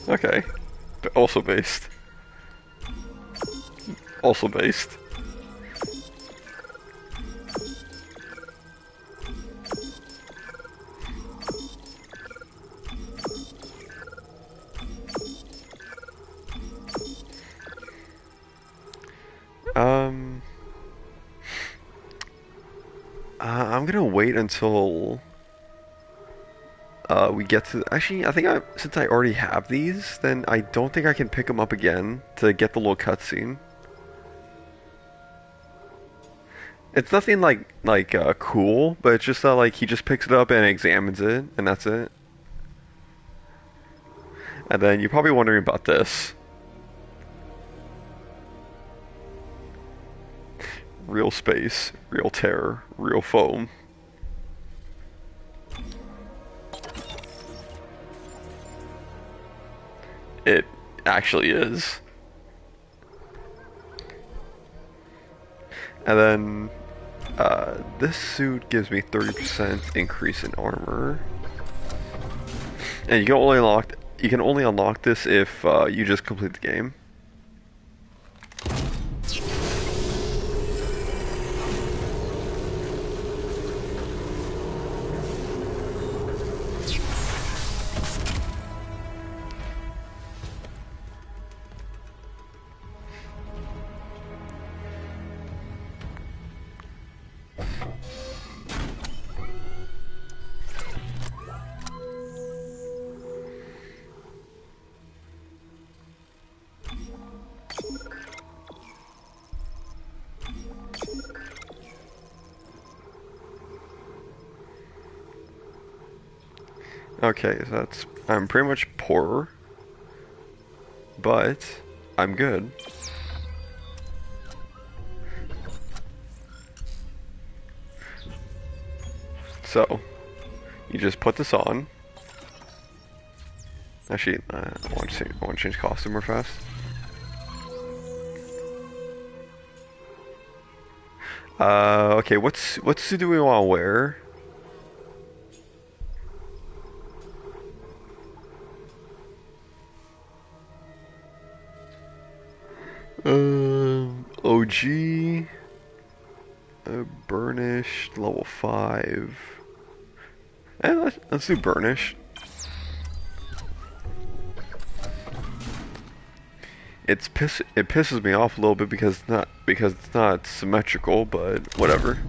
Speaker 1: Okay, but also based. Also based. I'm gonna wait until we get to. Actually, I think since I already have these, then I don't think I can pick them up again to get the little cutscene. It's nothing like cool, but it's just that like he just picks it up and examines it, and that's it. And then you're probably wondering about this. Real space, real terror, real foam. It actually is. And then this suit gives me 30% increase in armor. And you can only unlock this if you just complete the game. Okay, so I'm pretty much poor, but I'm good. So, you just put this on. Actually, I want to change costume real fast. Okay, what suit do we want to wear? OG, burnished, level 5. Let's do burnished. It pisses me off a little bit because it's not symmetrical, but whatever.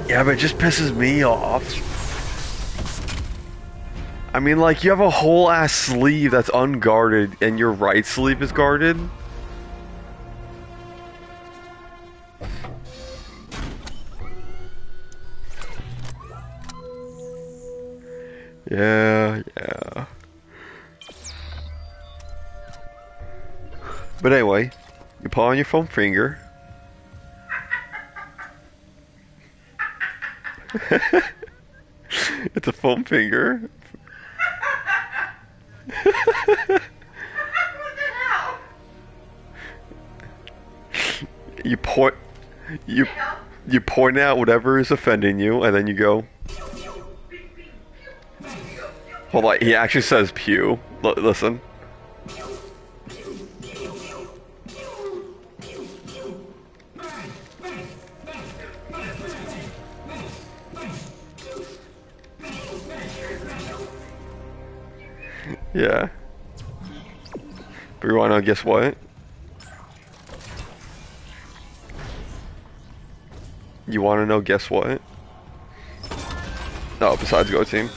Speaker 1: Yeah, but it just pisses me off. I mean, like, you have a whole ass sleeve that's unguarded, and your right sleeve is guarded. Yeah. But anyway, you put on your foam finger. It's a foam finger. You point you you point out whatever is offending you, and then you go. Hold on, he actually says pew. Listen. Yeah. But you wanna guess what? You wanna know guess what? Oh, besides Go Team.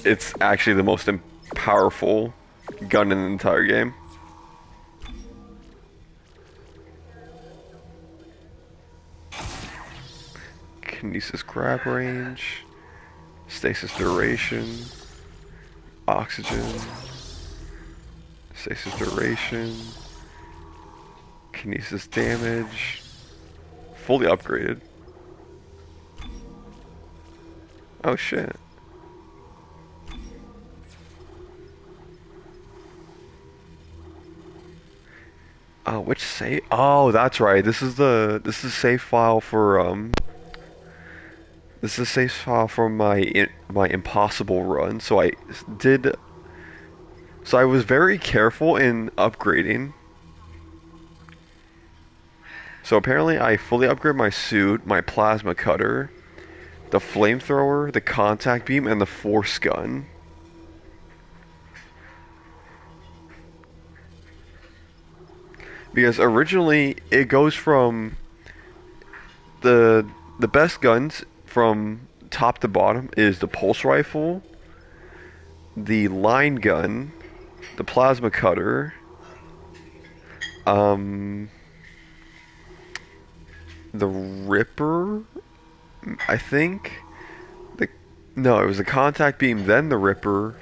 Speaker 1: It's actually the most powerful gun in the entire game. Kinesis grab range, stasis duration, oxygen, stasis duration, kinesis damage, fully upgraded. Oh shit. Which save? Oh, that's right. This is save file for this is a save file for my impossible run. So I was very careful in upgrading. So apparently I fully upgraded my suit, my plasma cutter, the flamethrower, the contact beam, and the force gun. Because originally it goes from the best guns from top to bottom is the pulse rifle, the line gun, the plasma cutter, the Ripper, I think. No, it was the contact beam, then the Ripper,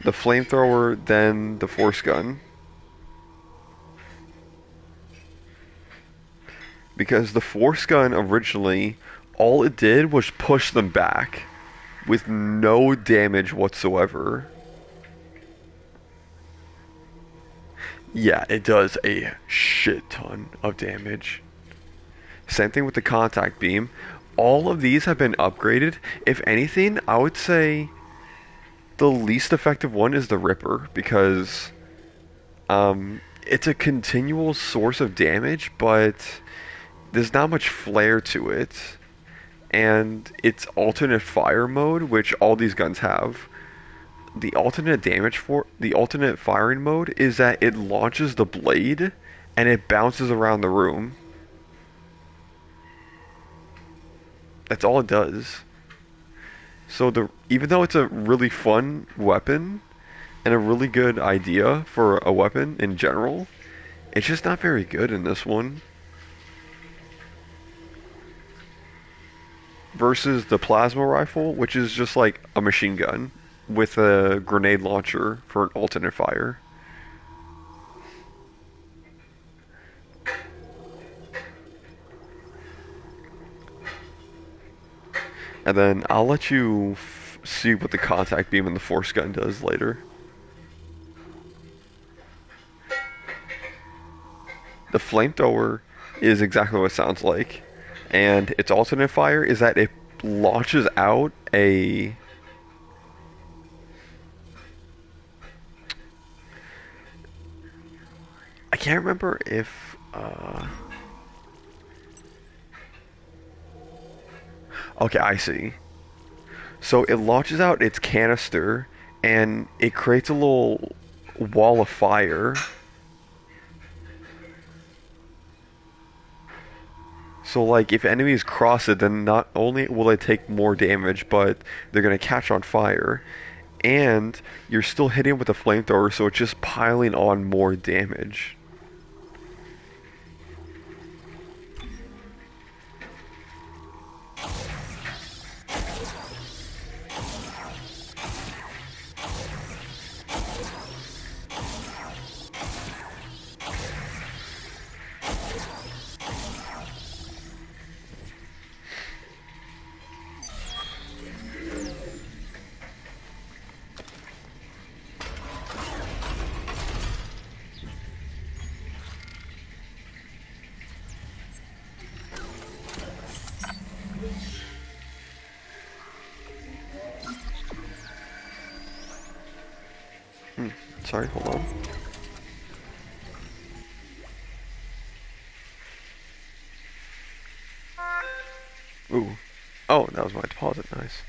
Speaker 1: the flamethrower, then the force gun. Because the force gun originally, all it did was push them back with no damage whatsoever. Yeah, it does a shit ton of damage. Same thing with the contact beam. All of these have been upgraded. If anything, I would say the least effective one is the Ripper, because it's a continual source of damage, but there's not much flair to it. And it's alternate fire mode, which all these guns have. The alternate firing mode is that it launches the blade and it bounces around the room. That's all it does. So even though it's a really fun weapon and a really good idea for a weapon in general, it's just not very good in this one. Versus the plasma rifle, which is just like a machine gun with a grenade launcher for an alternate fire. And then I'll let you see what the contact beam and the force gun does later. The flamethrower is exactly what it sounds like. And its alternate fire is that it launches out a... I can't remember if... Okay, I see. So it launches out its canister, and it creates a little wall of fire. So like if enemies cross it, then not only will they take more damage, but they're gonna catch on fire. And you're still hitting with a flamethrower, so it's just piling on more damage. Sorry, hold on. Ooh. Oh, that was my deposit. Nice.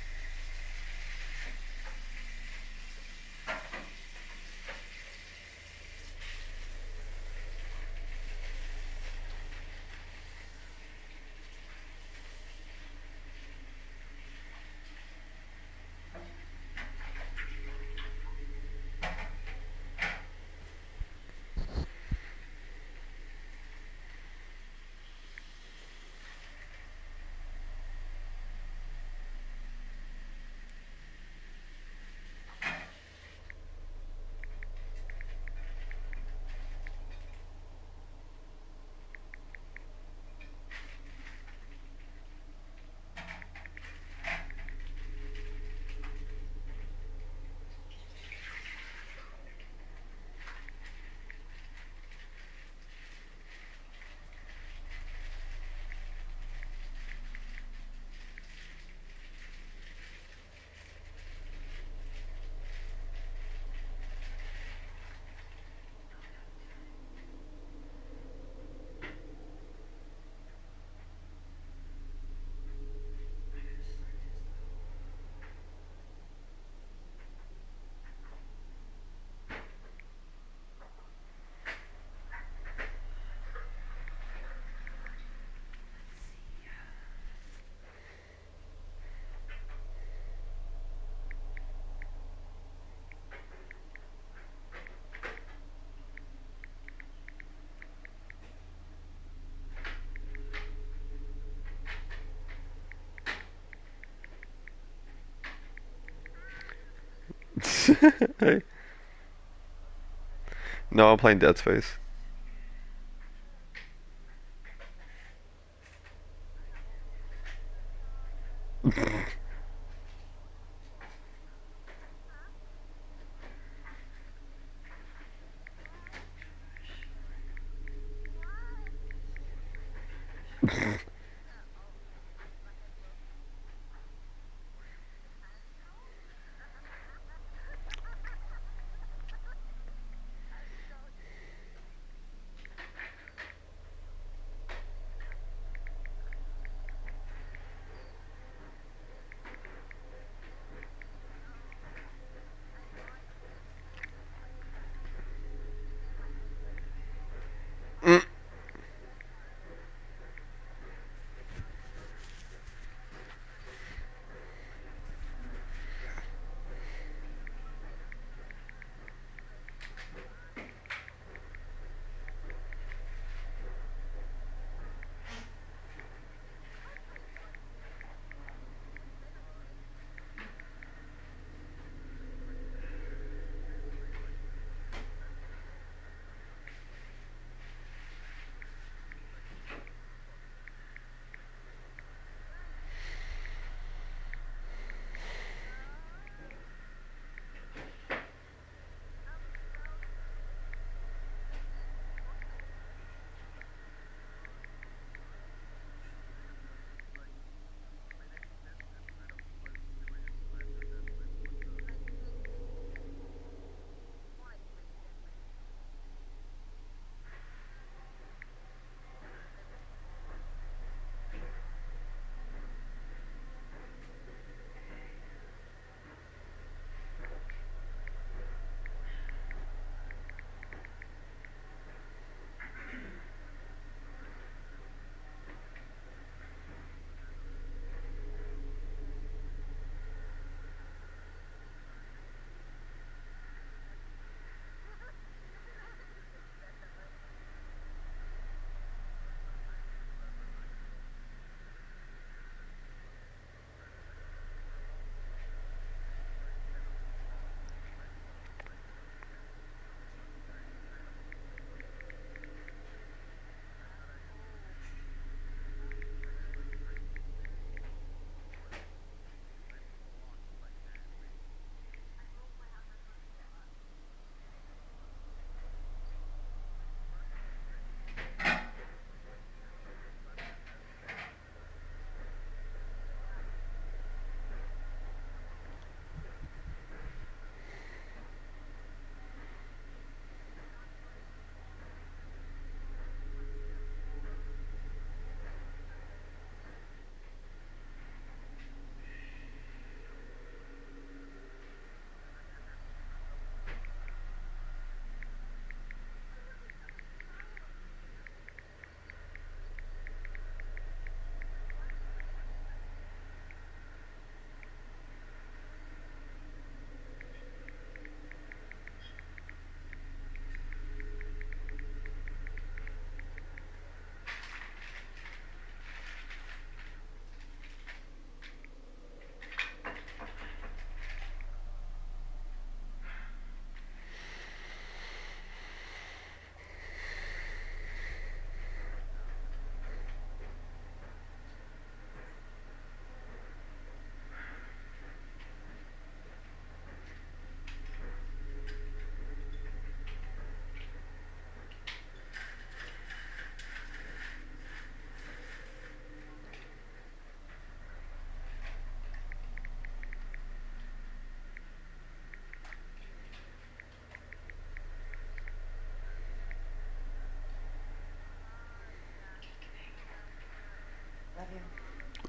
Speaker 1: Hey. No, I'm playing Dead Space.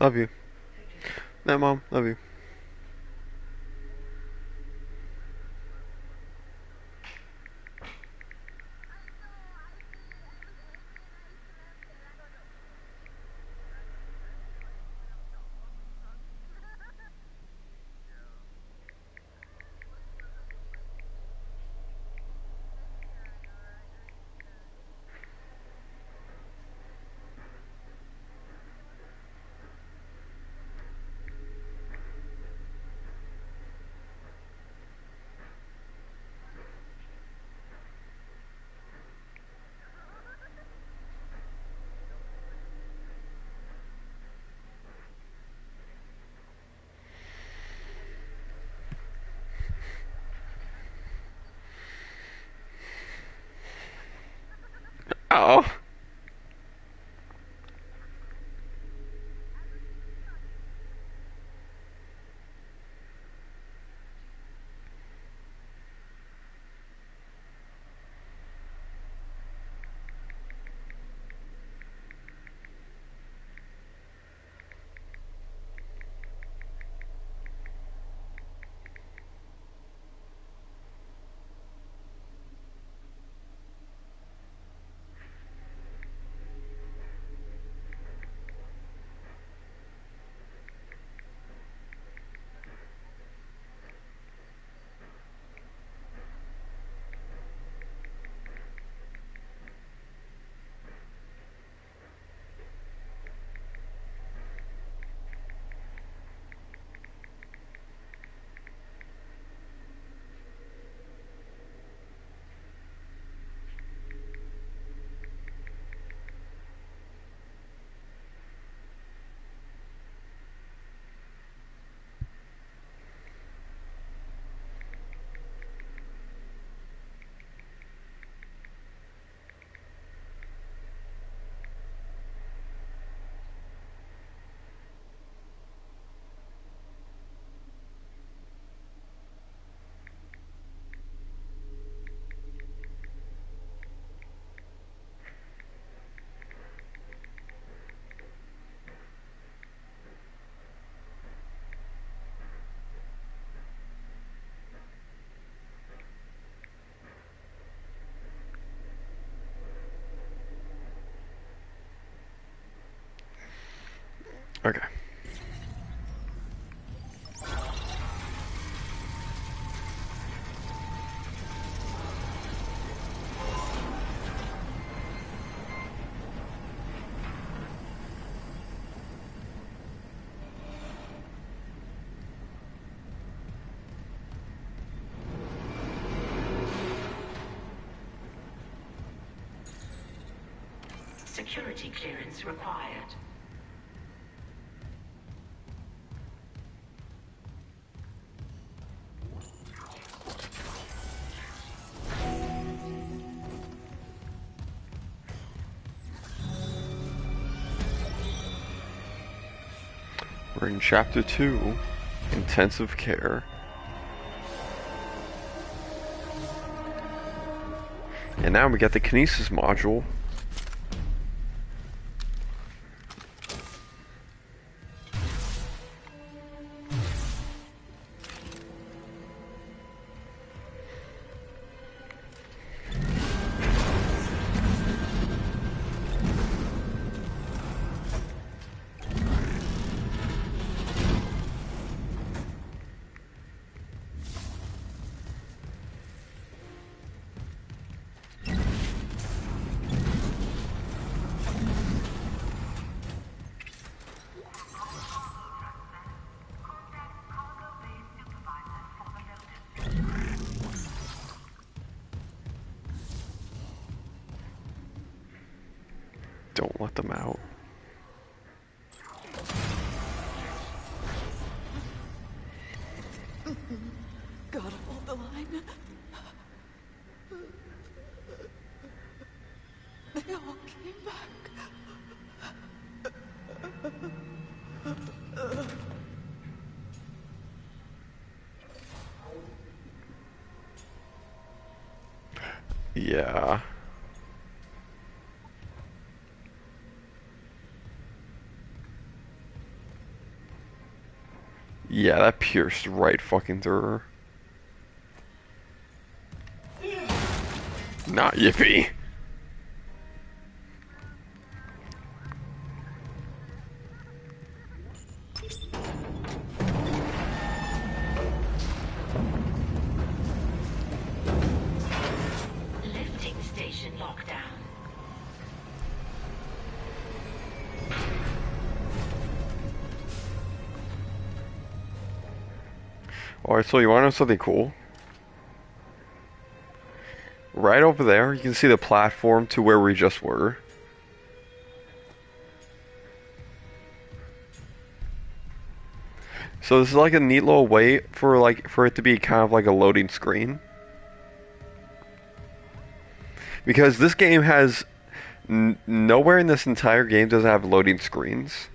Speaker 1: Love you. Night, Mom. Love you. Oh. Okay.
Speaker 9: Security clearance required.
Speaker 1: We're in Chapter 2, Intensive Care. And now we got the Kinesis module. Don't let them out.
Speaker 12: God, hold the line. They all came back.
Speaker 1: Yeah. Yeah, that pierced right fucking through her. Not yippee.
Speaker 9: Lifting station lockdown.
Speaker 1: Alright, so you wanna know something cool? Right over there, you can see the platform to where we just were. So this is like a neat little way for it to be kind of like a loading screen. Because this game has nowhere in this entire game does it have loading screens.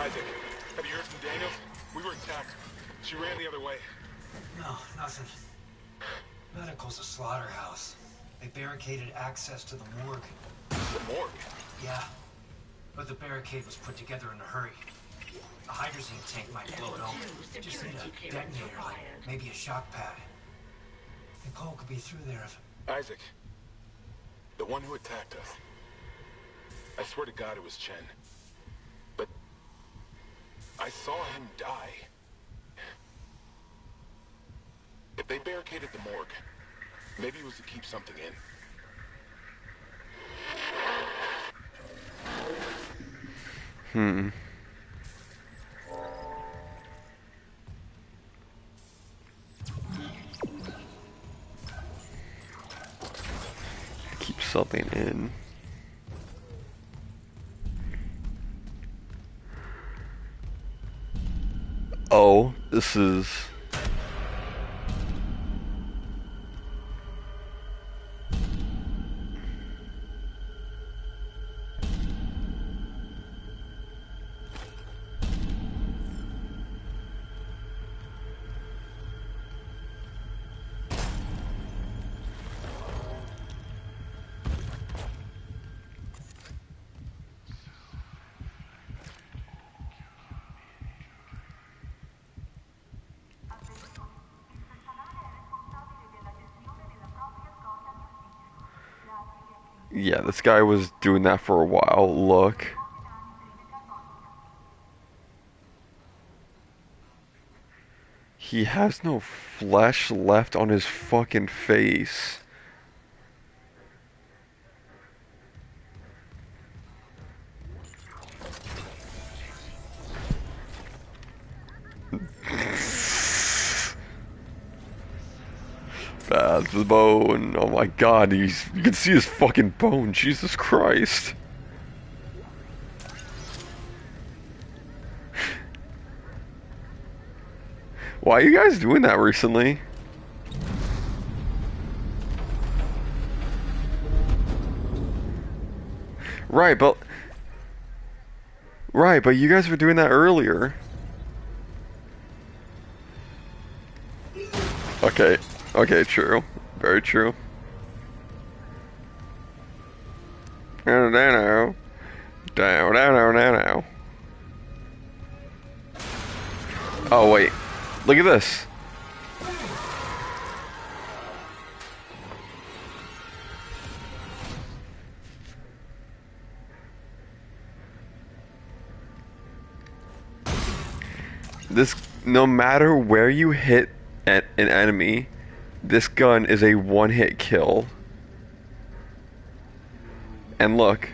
Speaker 14: Isaac, have you heard from Daniels? We were attacked. She ran the other way.
Speaker 10: No, nothing. Medical's a slaughterhouse. They barricaded access to the morgue.
Speaker 14: The morgue?
Speaker 10: Yeah. But the barricade was put together in a hurry. A hydrazine tank might blow it open. Just need a detonator, like maybe a shock pad. Nicole could be through there if...
Speaker 14: Isaac, the one who attacked us. I swear to God it was Chen. But I saw him die. If they barricaded the morgue, maybe it was to keep something in.
Speaker 1: Keep something in. Oh, this is... Yeah, this guy was doing that for a while. Look. He has no flesh left on his fucking face. That's the bone. Oh my god, you can see his fucking bone. Jesus Christ. Why are you guys doing that recently? Right, but you guys were doing that earlier. Okay, true. Very true. Down. Oh wait, look at this. This, no matter where you hit an enemy, this gun is a one-hit kill. And look.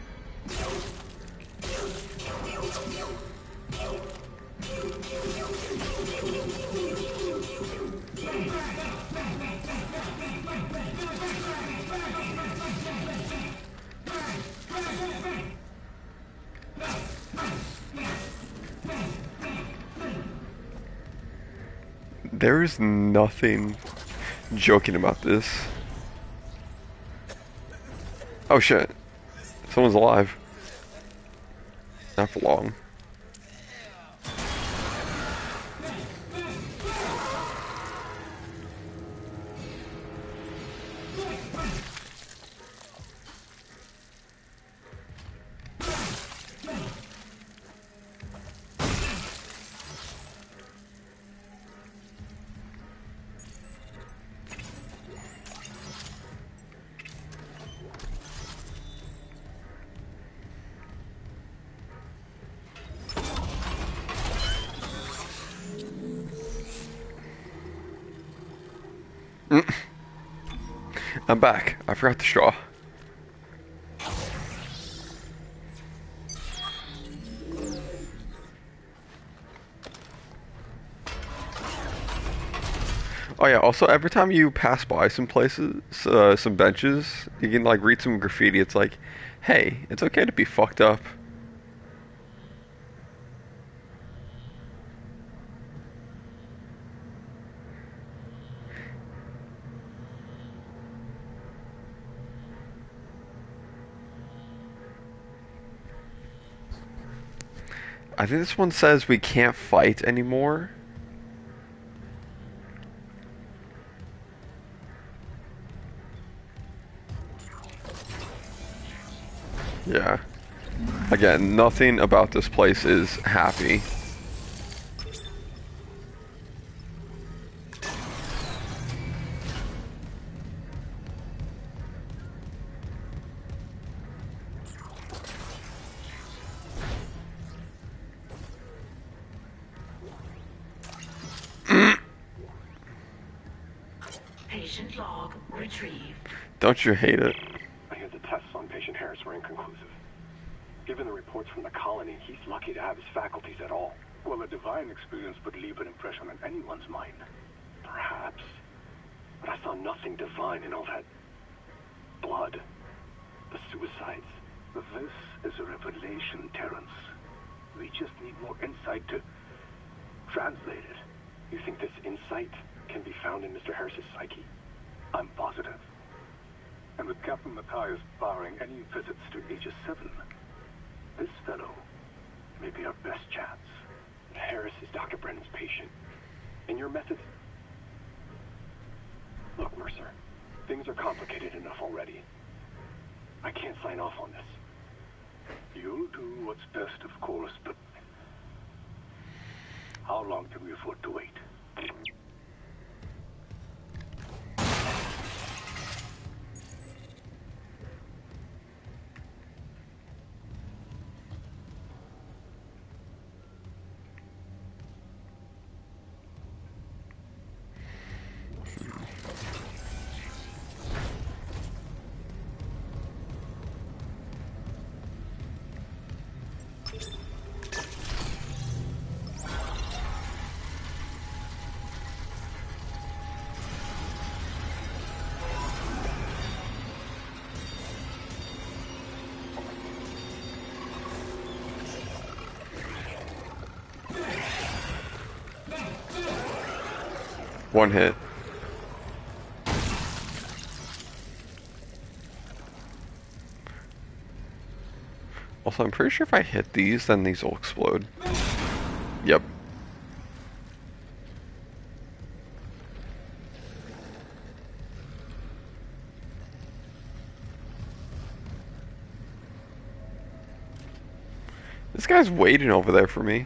Speaker 1: There's nothing joking about this. Oh shit. Someone's alive. Not for long. I'm back. I forgot the straw. Oh yeah, also every time you pass by some places, some benches, you can like read some graffiti. It's like, hey, it's okay to be fucked up. I think this one says we can't fight anymore. Yeah. Again, nothing about this place is happy.
Speaker 9: Patient log retrieved.
Speaker 1: Don't you hate it?
Speaker 11: I hear the tests on patient Harris were inconclusive. Given the reports from the colony, he's lucky to have his faculties at all. Well, a divine experience would leave an impression on anyone's mind. Perhaps. But I saw nothing divine in all that blood. The suicides. This is a revelation, Terrence. We just need more insight to translate it. You think this insight can be found in Mr. Harris's psyche? I'm positive. And with Captain Matthias barring any visits to Aegis 7, this fellow may be our best chance. Harris is Dr. Brennan's patient. And your methods... Look, Mercer, things are complicated enough already. I can't sign off on this. You'll do what's best, of course, but... how long can we afford to wait?
Speaker 1: One hit. Also, I'm pretty sure if I hit these, then these will explode. Yep. This guy's waiting over there for me.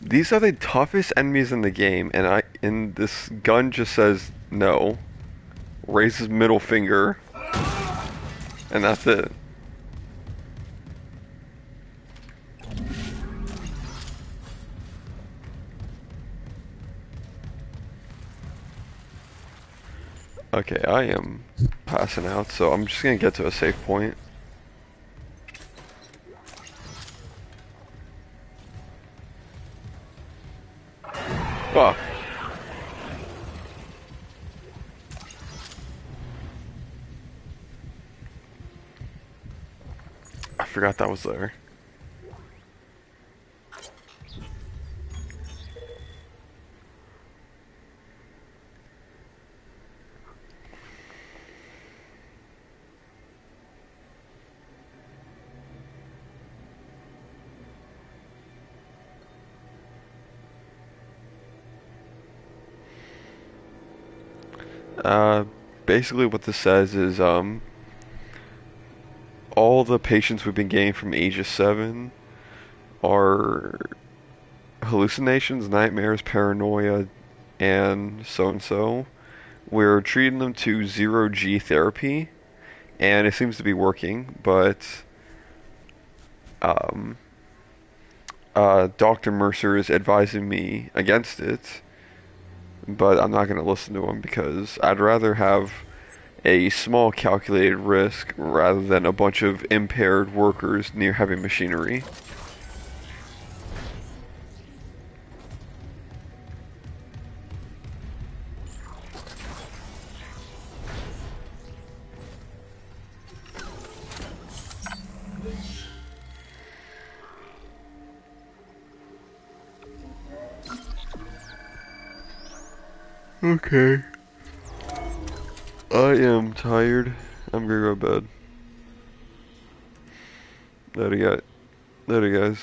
Speaker 1: These are the toughest enemies in the game, and this gun just says no. Raises middle finger, and that's it. Okay, I am passing out, so I'm just gonna get to a safe point. Oh. I forgot that was there. Basically what this says is, all the patients we've been getting from Aegis 7 are hallucinations, nightmares, paranoia, and so. We're treating them to 0G therapy, and it seems to be working, but, Dr. Mercer is advising me against it, but I'm not going to listen to him because I'd rather have a small calculated risk rather than a bunch of impaired workers near heavy machinery. Okay. I am tired. I'm gonna go to bed. Later, guys.